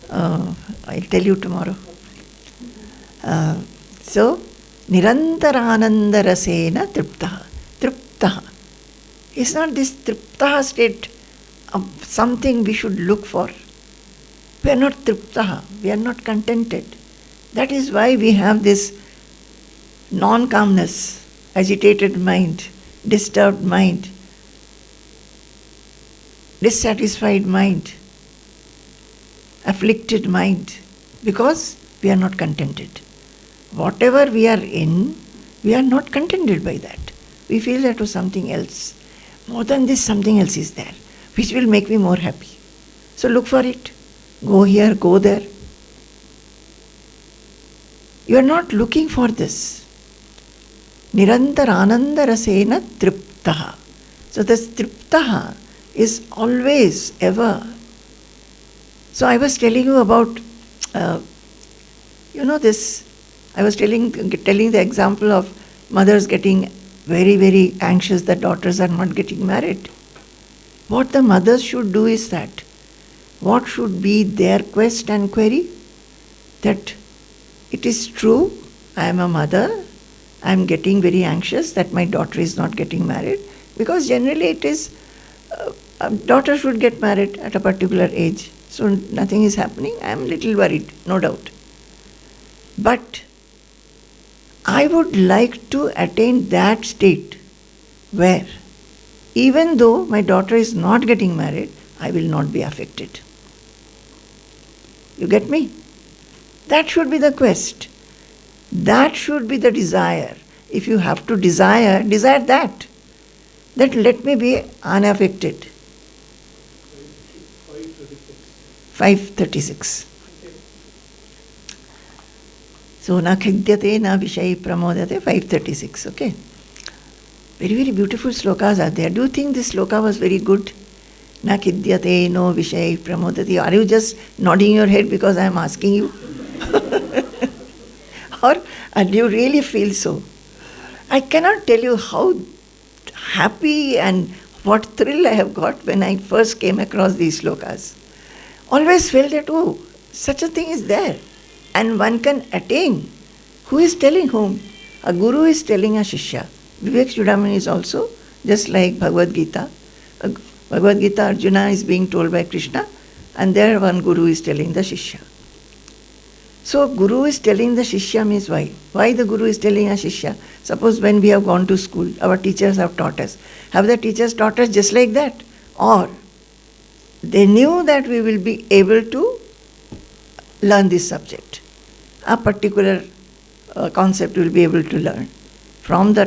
Speaker 1: I'll tell you tomorrow. So, Nirantaranandarasena triptaha. Triptaha. It's not this triptaha state of something we should look for. We are not triptaha. We are not contented. That is why we have this non-calmness, agitated mind, disturbed mind, dissatisfied mind, afflicted mind, because we are not contented. Whatever we are in, we are not contented by that. We feel that was something else. More than this, something else is there, which will make me more happy. So look for it. Go here, go there. You are not looking for this. Nirantaranandarasena triptaha. So this triptaha is always, ever. So I was telling you about, this. I was telling the example of mothers getting very, very anxious that daughters are not getting married. What the mothers should do is that, what should be their quest and query? That it is true, I am a mother, I am getting very anxious that my daughter is not getting married, because generally it is, a daughter should get married at a particular age. So nothing is happening, I am a little worried, no doubt. But I would like to attain that state where, even though my daughter is not getting married, I will not be affected. You get me? That should be the quest. That should be the desire. If you have to desire that. That let me be unaffected. 536. So, na khidyate na vishay pramodate, 536, okay. Very, very beautiful slokas are there. Do you think this sloka was very good? Na khidyate no vishay pramodate. Are you just nodding your head because I am asking you? Or do you really feel so? I cannot tell you how happy and what thrill I have got when I first came across these slokas. Always felt that, oh, such a thing is there. And one can attain. Who is telling whom? A guru is telling a shishya. Vivek Chudamani is also, just like Bhagavad Gita. Bhagavad Gita, Arjuna is being told by Krishna, and there one guru is telling the shishya. So guru is telling the shishya means why? Why the guru is telling a shishya? Suppose when we have gone to school, our teachers have taught us. Have the teachers taught us just like that? Or they knew that we will be able to learn this subject. A particular concept we will be able to learn. From the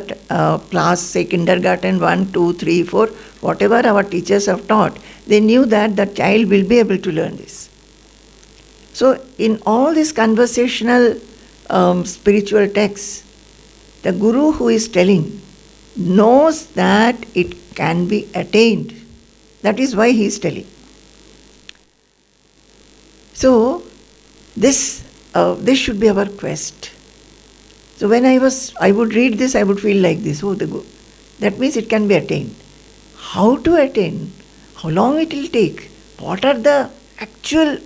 Speaker 1: class, say kindergarten 1, 2, 3, 4, whatever our teachers have taught, they knew that the child will be able to learn this. So in all these conversational spiritual texts, the Guru who is telling knows that it can be attained. That is why he is telling. So this should be our quest. So when I would read this, I would feel like this. Oh, that means it can be attained. How to attain? How long it will take? What are the actual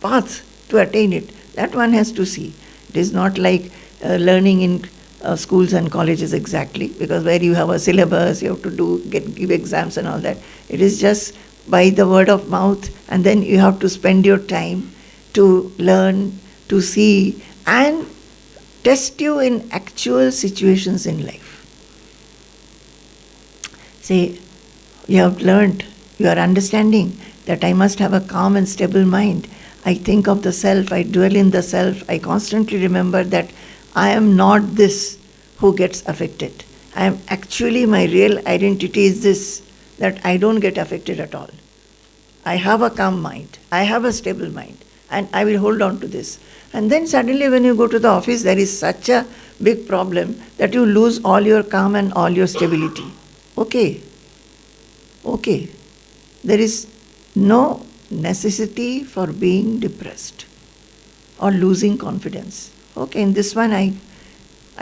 Speaker 1: paths to attain it? That one has to see. It is not like learning in schools and colleges exactly, because where you have a syllabus, you have to give exams and all that. It is just by the word of mouth, and then you have to spend your time to learn, to see, and test you in actual situations in life. Say, you have learned, you are understanding that I must have a calm and stable mind. I think of the self, I dwell in the self, I constantly remember that I am not this who gets affected. I am actually, my real identity is this, that I don't get affected at all. I have a calm mind, I have a stable mind, and I will hold on to this. And then suddenly when you go to the office, there is such a big problem that you lose all your calm and all your stability. Okay. There is no necessity for being depressed or losing confidence. Okay, in this one I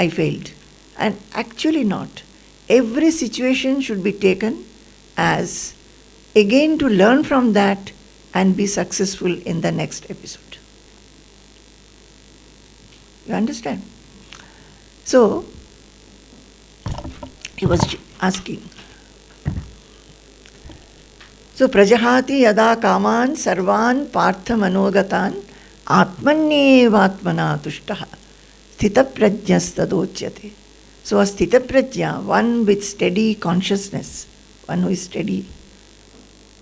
Speaker 1: failed. And actually not. Every situation should be taken as, again, to learn from that and be successful in the next episode. You understand? So, he was asking. So, prajahati yada kaman sarvan partha manogatan atmanyevatmana tushtaha sthita prajnastadochyate. So, a sthita prajna, one with steady consciousness, one who is steady,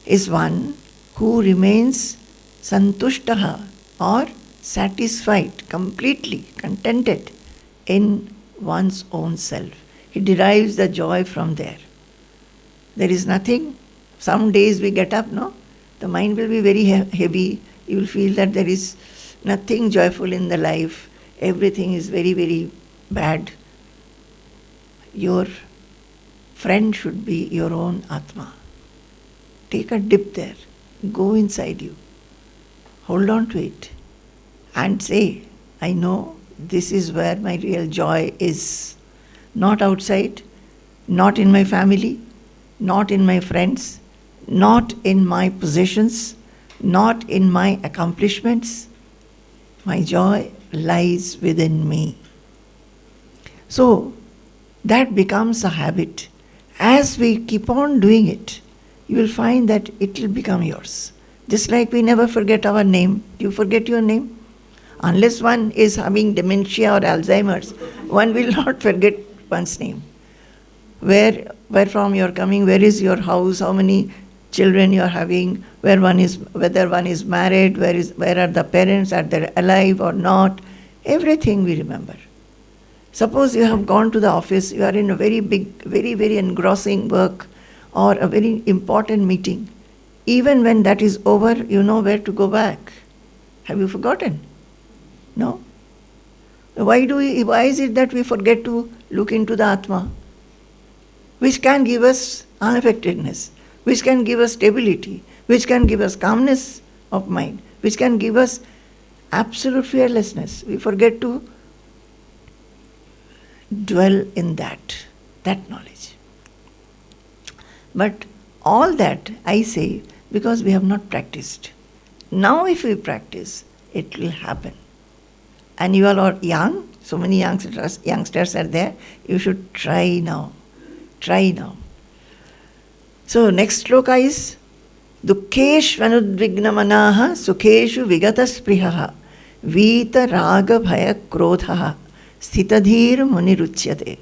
Speaker 1: is one who remains santushtaha, or satisfied, completely contented in one's own self. He derives the joy from there. There is nothing. Some days we get up, no? The mind will be very heavy. You will feel that there is nothing joyful in the life. Everything is very, very bad. Your friend should be your own Atma. Take a dip there. Go inside you. Hold on to it. And say, I know this is where my real joy is. Not outside, not in my family, not in my friends, not in my possessions, not in my accomplishments. My joy lies within me. So, that becomes a habit. As we keep on doing it, you will find that it will become yours. Just like we never forget our name. Do you forget your name? Unless one is having dementia or Alzheimer's, one will not forget one's name. Where from you are coming, where is your house, how many children you are having, whether one is married, where are the parents, are they alive or not, everything we remember. Suppose you have gone to the office, you are in a very big, very, very engrossing work or a very important meeting. Even when that is over, you know where to go back. Have you forgotten? No? Why is it that we forget to look into the Atma, which can give us unaffectedness, which can give us stability, which can give us calmness of mind, which can give us absolute fearlessness. We forget to dwell in that knowledge. But all that I say because we have not practiced. Now if we practice, it will happen. And you all are young, so many youngsters are there, you should try now. Try now. So next sloka is dukkhesh vanudvignamanaha sukheshu vigatasprihaha vita raga bhaya krodhaha sthitadhir muniruchyate.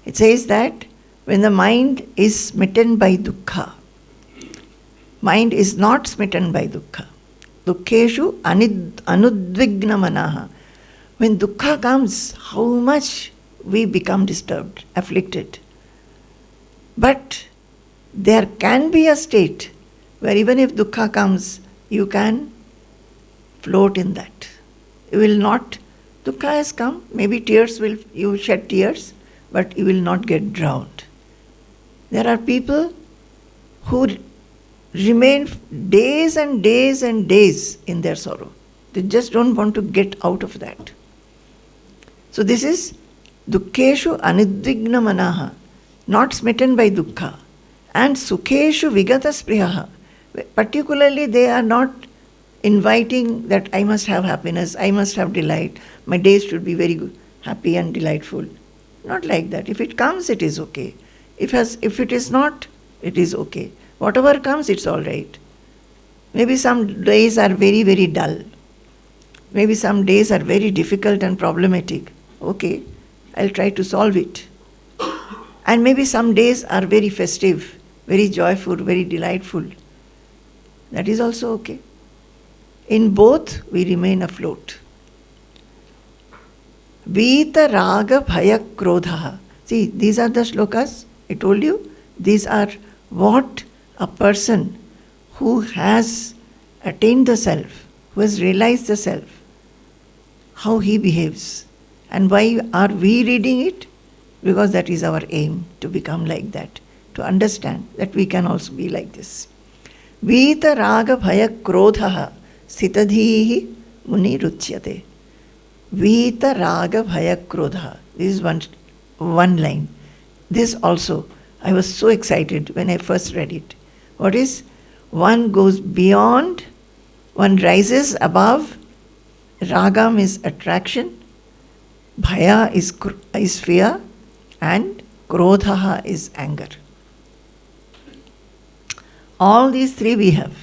Speaker 1: It says that when the mind is smitten by dukkha, mind is not smitten by dukkha. Dukkeshu anudvignamanaha. When dukkha comes, how much we become disturbed, afflicted. But there can be a state where even if dukkha comes, you can float in that. You will not, dukkha has come, maybe you will shed tears, but you will not get drowned. There are people who remain days and days and days in their sorrow. They just don't want to get out of that. So this is dukkeshu anidvigna manaha, not smitten by dukkha. And sukheshu vigata spriyaha. Particularly they are not inviting that I must have happiness, I must have delight, my days should be very good, happy and delightful. Not like that. If it comes, it is okay. If it is not, it is okay. Whatever comes, it's all right. Maybe some days are very, very dull. Maybe some days are very difficult and problematic. Okay, I'll try to solve it. And maybe some days are very festive, very joyful, very delightful. That is also okay. In both, we remain afloat. Vita raga bhaya krodha. See, these are the shlokas. I told you, these are what a person who has attained the self, who has realized the self, how he behaves. And why are we reading it? Because that is our aim, to become like that, to understand that we can also be like this. Vita raga bhaya krodha sthitadhihi muni ruchyate. Vita raga bhaya krodha. This is one line. This also, I was so excited when I first read it. What is? One goes beyond, one rises above. Ragam is attraction, bhaya is fear, and krodha is anger. All these three we have.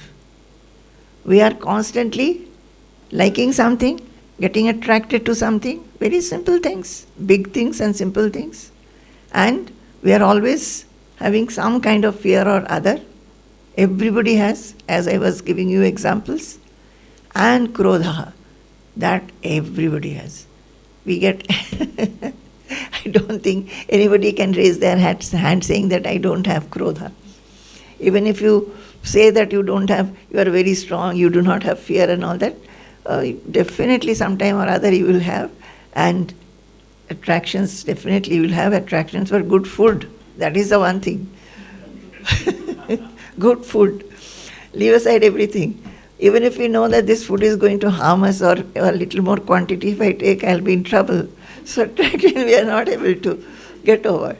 Speaker 1: We are constantly liking something, getting attracted to something, very simple things, big things and simple things. And we are always having some kind of fear or other. Everybody has, as I was giving you examples. And krodha, that everybody has. We get, I don't think anybody can raise their hand saying that I don't have krodha. Even if you say that you don't have, you are very strong, you do not have fear and all that, definitely sometime or other you will have. And attractions, definitely you will have attractions for good food. That is the one thing. Good food. Leave aside everything. Even if we know that this food is going to harm us, or a little more quantity if I take, I'll be in trouble. So attraction we are not able to get over.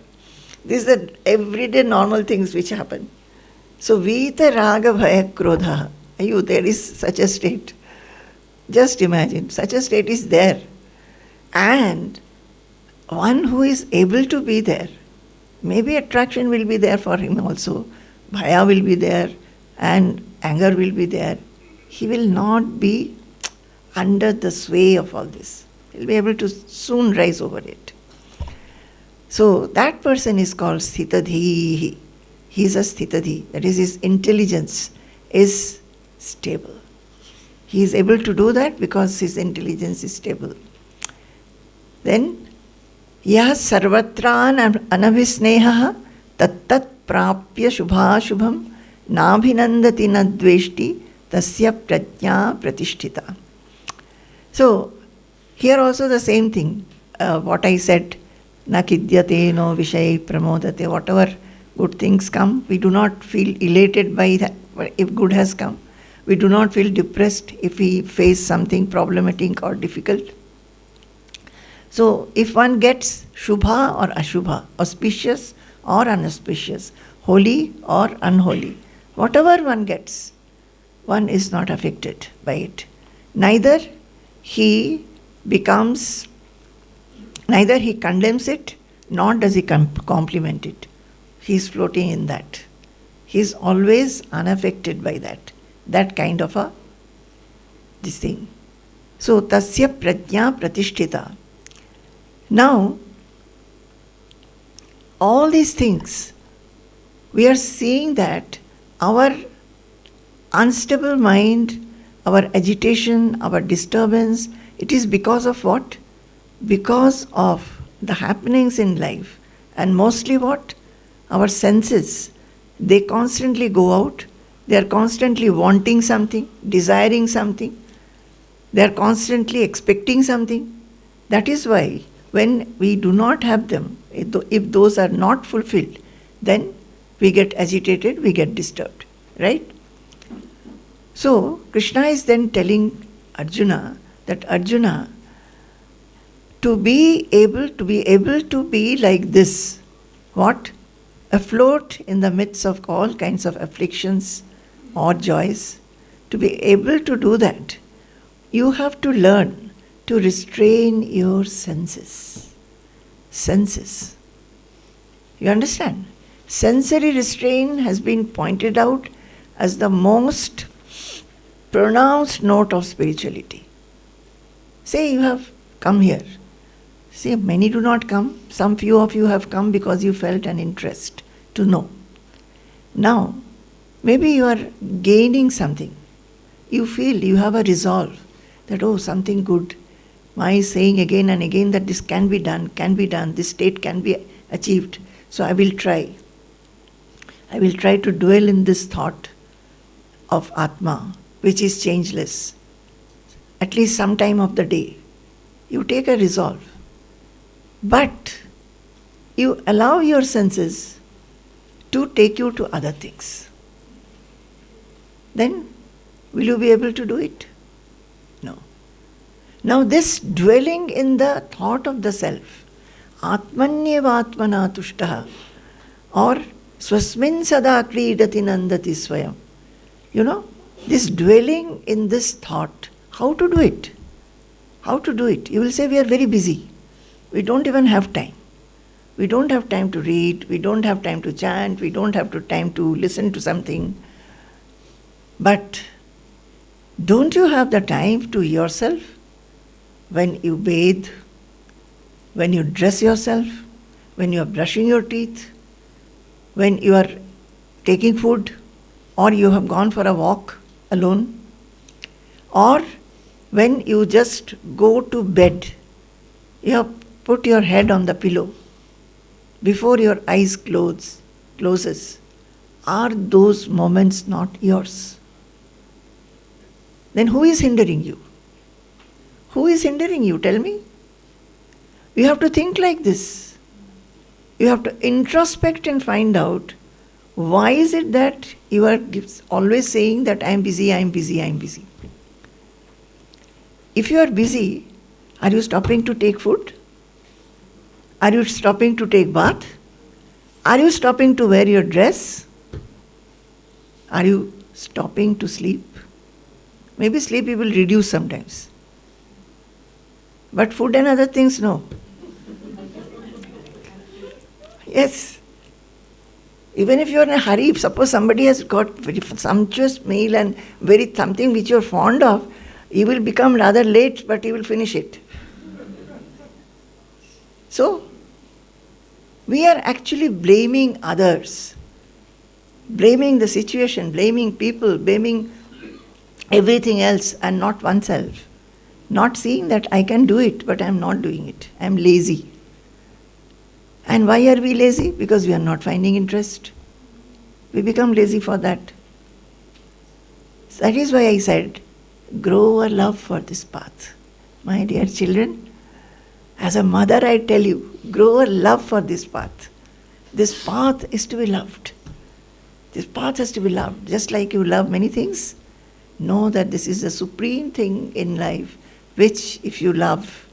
Speaker 1: These are everyday normal things which happen. So vita raga bhaya krodha. There is such a state. Just imagine, such a state is there. And one who is able to be there, maybe attraction will be there for him also, bhaya will be there, and anger will be there. He will not be under the sway of all this. He'll be able to soon rise over it. So that person is called sthitadhihi. He is a sthitadhi. That is, his intelligence is stable. He is able to do that because his intelligence is stable. Then, yah sarvatra anabhisneha tattat prapya shubhashubham nabhinandati nadveshti tasya prajna pratishtita. So, here also the same thing. What I said, na kidyate no vishay pramodate, whatever good things come, we do not feel elated by that if good has come. We do not feel depressed if we face something problematic or difficult. So, if one gets shubha or ashubha, auspicious or unauspicious, holy or unholy, whatever one gets, one is not affected by it. Neither he condemns it, nor does he compliment it. He is floating in that. He is always unaffected by that kind of this thing. So, tasya prajna pratishtita. Now, all these things, we are seeing that our unstable mind, our agitation, our disturbance, it is because of what? Because of the happenings in life. And mostly what? Our senses. They constantly go out. They are constantly wanting something, desiring something. They are constantly expecting something. That is why when we do not have them, if those are not fulfilled, then we get agitated, we get disturbed. Right? So, Krishna is then telling Arjuna that Arjuna, to be able to be like this, what? Afloat in the midst of all kinds of afflictions or joys, to be able to do that, you have to learn to restrain your senses. Senses. You understand? Sensory restraint has been pointed out as the most pronounced note of spirituality. Say you have come here. See, many do not come. Some few of you have come because you felt an interest to know. Now, maybe you are gaining something. You feel you have a resolve that, oh, something good. My saying again and again that this can be done, this state can be achieved. So I will try. I will try to dwell in this thought of Atma, which is changeless, at least some time of the day. You take a resolve. But you allow your senses to take you to other things. Then, will you be able to do it? No. Now this dwelling in the thought of the self, Atmanyeva Atmana Tushtaha, or Swasmin Sada Kridati Nandati Swayam. You know, this dwelling in this thought, how to do it? How to do it? You will say we are very busy. We don't even have time. We don't have time to read, we don't have time to chant, we don't have time to listen to something. But don't you have the time to yourself when you bathe, when you dress yourself, when you are brushing your teeth, when you are taking food, or you have gone for a walk alone, or when you just go to bed, you have put your head on the pillow before your eyes closes. Are those moments not yours? Then who is hindering you? Who is hindering you? Tell me. You have to think like this. You have to introspect and find out, why is it that you are always saying that I am busy, I am busy, I am busy. If you are busy, are you stopping to take food? Are you stopping to take bath? Are you stopping to wear your dress? Are you stopping to sleep? Maybe sleep you will reduce sometimes. But food and other things, no. Yes. Even if you are in a hurry, suppose somebody has got very sumptuous meal and very something which you are fond of, you will become rather late, but you will finish it. So, we are actually blaming others, blaming the situation, blaming people, blaming everything else and not oneself. Not seeing that I can do it, but I am not doing it. I am lazy. And why are we lazy? Because we are not finding interest. We become lazy for that. That is why I said, grow a love for this path. My dear children, as a mother I tell you, grow a love for this path. This path is to be loved. This path has to be loved. Just like you love many things, know that this is the supreme thing in life, which if you love,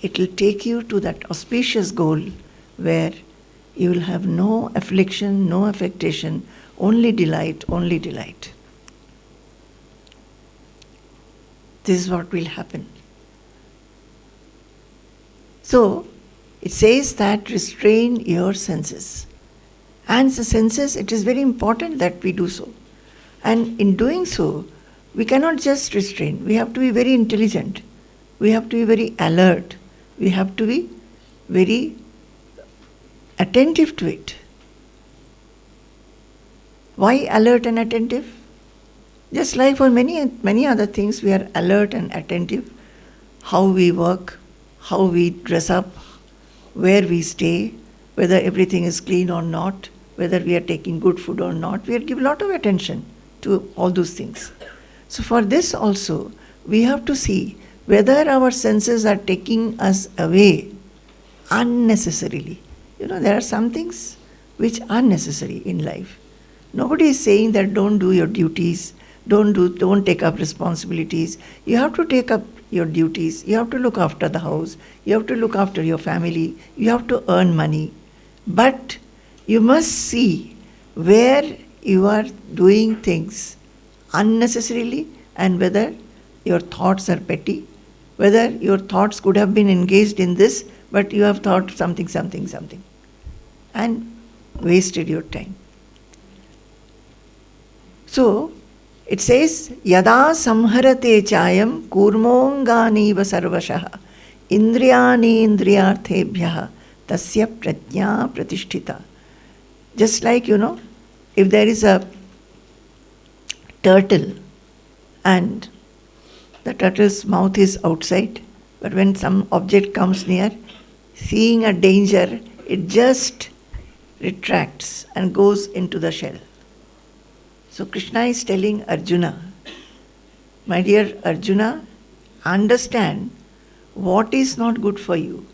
Speaker 1: it will take you to that auspicious goal where you will have no affliction, no affectation, only delight, only delight. This is what will happen. So, it says that restrain your senses. And the senses, it is very important that we do so. And in doing so, we cannot just restrain. We have to be very intelligent. We have to be very alert. We have to be very attentive to it. Why alert and attentive? Just like for many other things, we are alert and attentive. How we work, how we dress up, where we stay, whether everything is clean or not, whether we are taking good food or not. We give a lot of attention to all those things. So for this also, we have to see whether our senses are taking us away unnecessarily. There are some things which are necessary in life. Nobody is saying that don't do your duties, don't take up responsibilities. You have to take up your duties. You have to look after the house. You have to look after your family. You have to earn money. But you must see where you are doing things unnecessarily and whether your thoughts are petty, whether your thoughts could have been engaged in this, but you have thought something, and wasted your time. So, it says, Yada samharate chayam kurmonganiva sarvashaha indriyani indriyarthebhyaha tasya prajna pratishtita. Just like, if there is a turtle and the turtle's mouth is outside, but when some object comes near, seeing a danger, it just retracts and goes into the shell. So Krishna is telling Arjuna, my dear Arjuna, understand what is not good for you.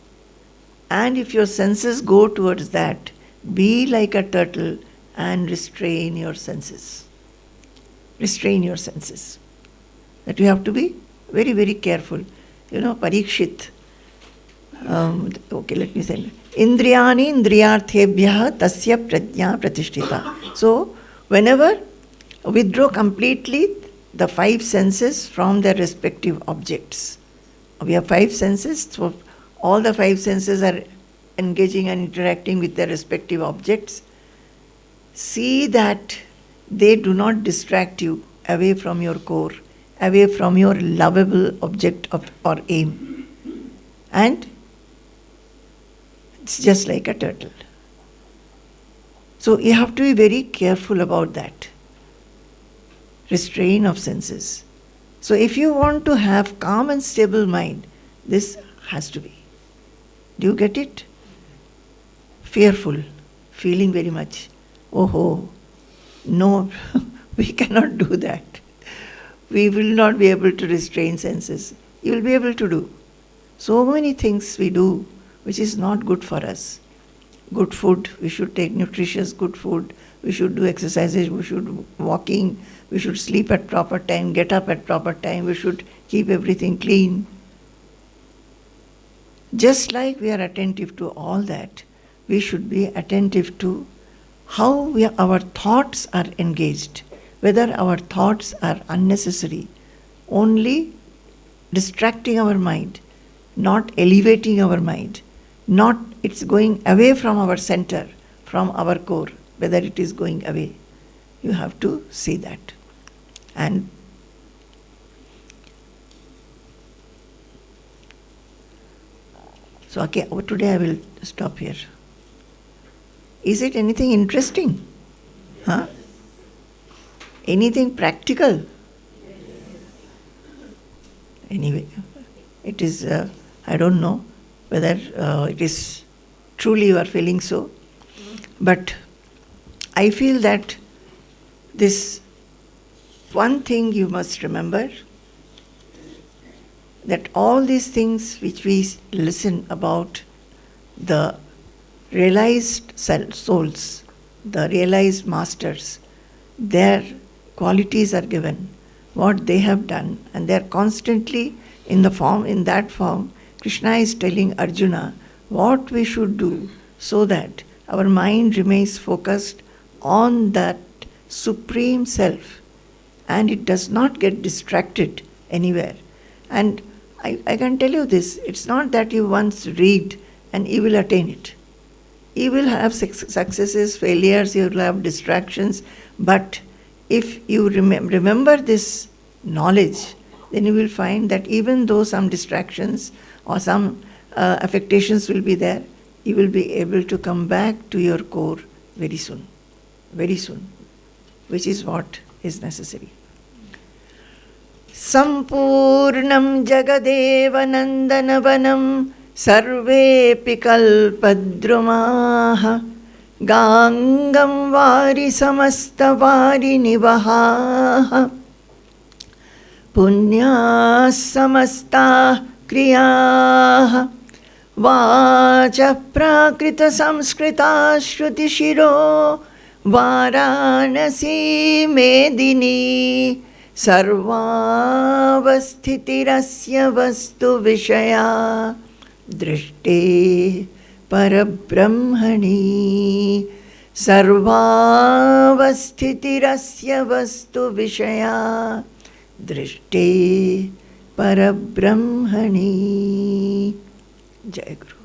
Speaker 1: And if your senses go towards that, be like a turtle and restrain your senses. Restrain your senses. That you have to be very, very careful. Parikshit. Let me say. Indriyani indriyarthebhyaha tasya prajna pratishtita. So, whenever withdraw completely the 5 senses from their respective objects. We have 5 senses, so all the 5 senses are engaging and interacting with their respective objects. See that they do not distract you away from your core, away from your lovable object or aim. And it's just like a turtle. So you have to be very careful about that. Restraint of senses. So if you want to have calm and stable mind, this has to be. Do you get it? Fearful, feeling very much, oh, no, we cannot do that. We will not be able to restrain senses. You will be able to do. So many things we do which is not good for us. Good food, we should take nutritious good food. We should do exercises, we should walking, we should sleep at proper time, get up at proper time, we should keep everything clean. Just like we are attentive to all that, we should be attentive to how our thoughts are engaged, whether our thoughts are unnecessary, only distracting our mind, not elevating our mind, not it's going away from our center, from our core, whether it is going away. You have to see that. And so, okay, today I will stop here. Is it anything interesting? Huh? Anything practical? Anyway, it is, I don't know whether it is truly you are feeling so, but I feel that this one thing you must remember, that all these things which we listen about, the realized souls, the realized masters, their qualities are given, what they have done, and they are constantly in that form. Krishna is telling Arjuna what we should do so that our mind remains focused on that supreme self and it does not get distracted anywhere. And I can tell you this, it's not that you once read and you will attain it. You will have successes, failures, you will have distractions, but if you remember this knowledge, then you will find that even though some distractions or some affectations will be there, you will be able to come back to your core very soon, which is what is necessary. Sampurnam Jagadeva Nandanavanam Sarvepi Kalpadrumaha Gangam Vari Samasta Vari Nivaha पुण्याः समस्ताः क्रियाः वाचः प्राकृतसंस्कृताः श्रुतिशिरो वाराणसी मेदिनी सर्वावस्थितिरस्य वस्तुविषया दृष्टेः परब्रह्मणि सर्वावस्थितिरस्य वस्तुविषया दृष्टेः परब्रह्मणि। जय गुरु।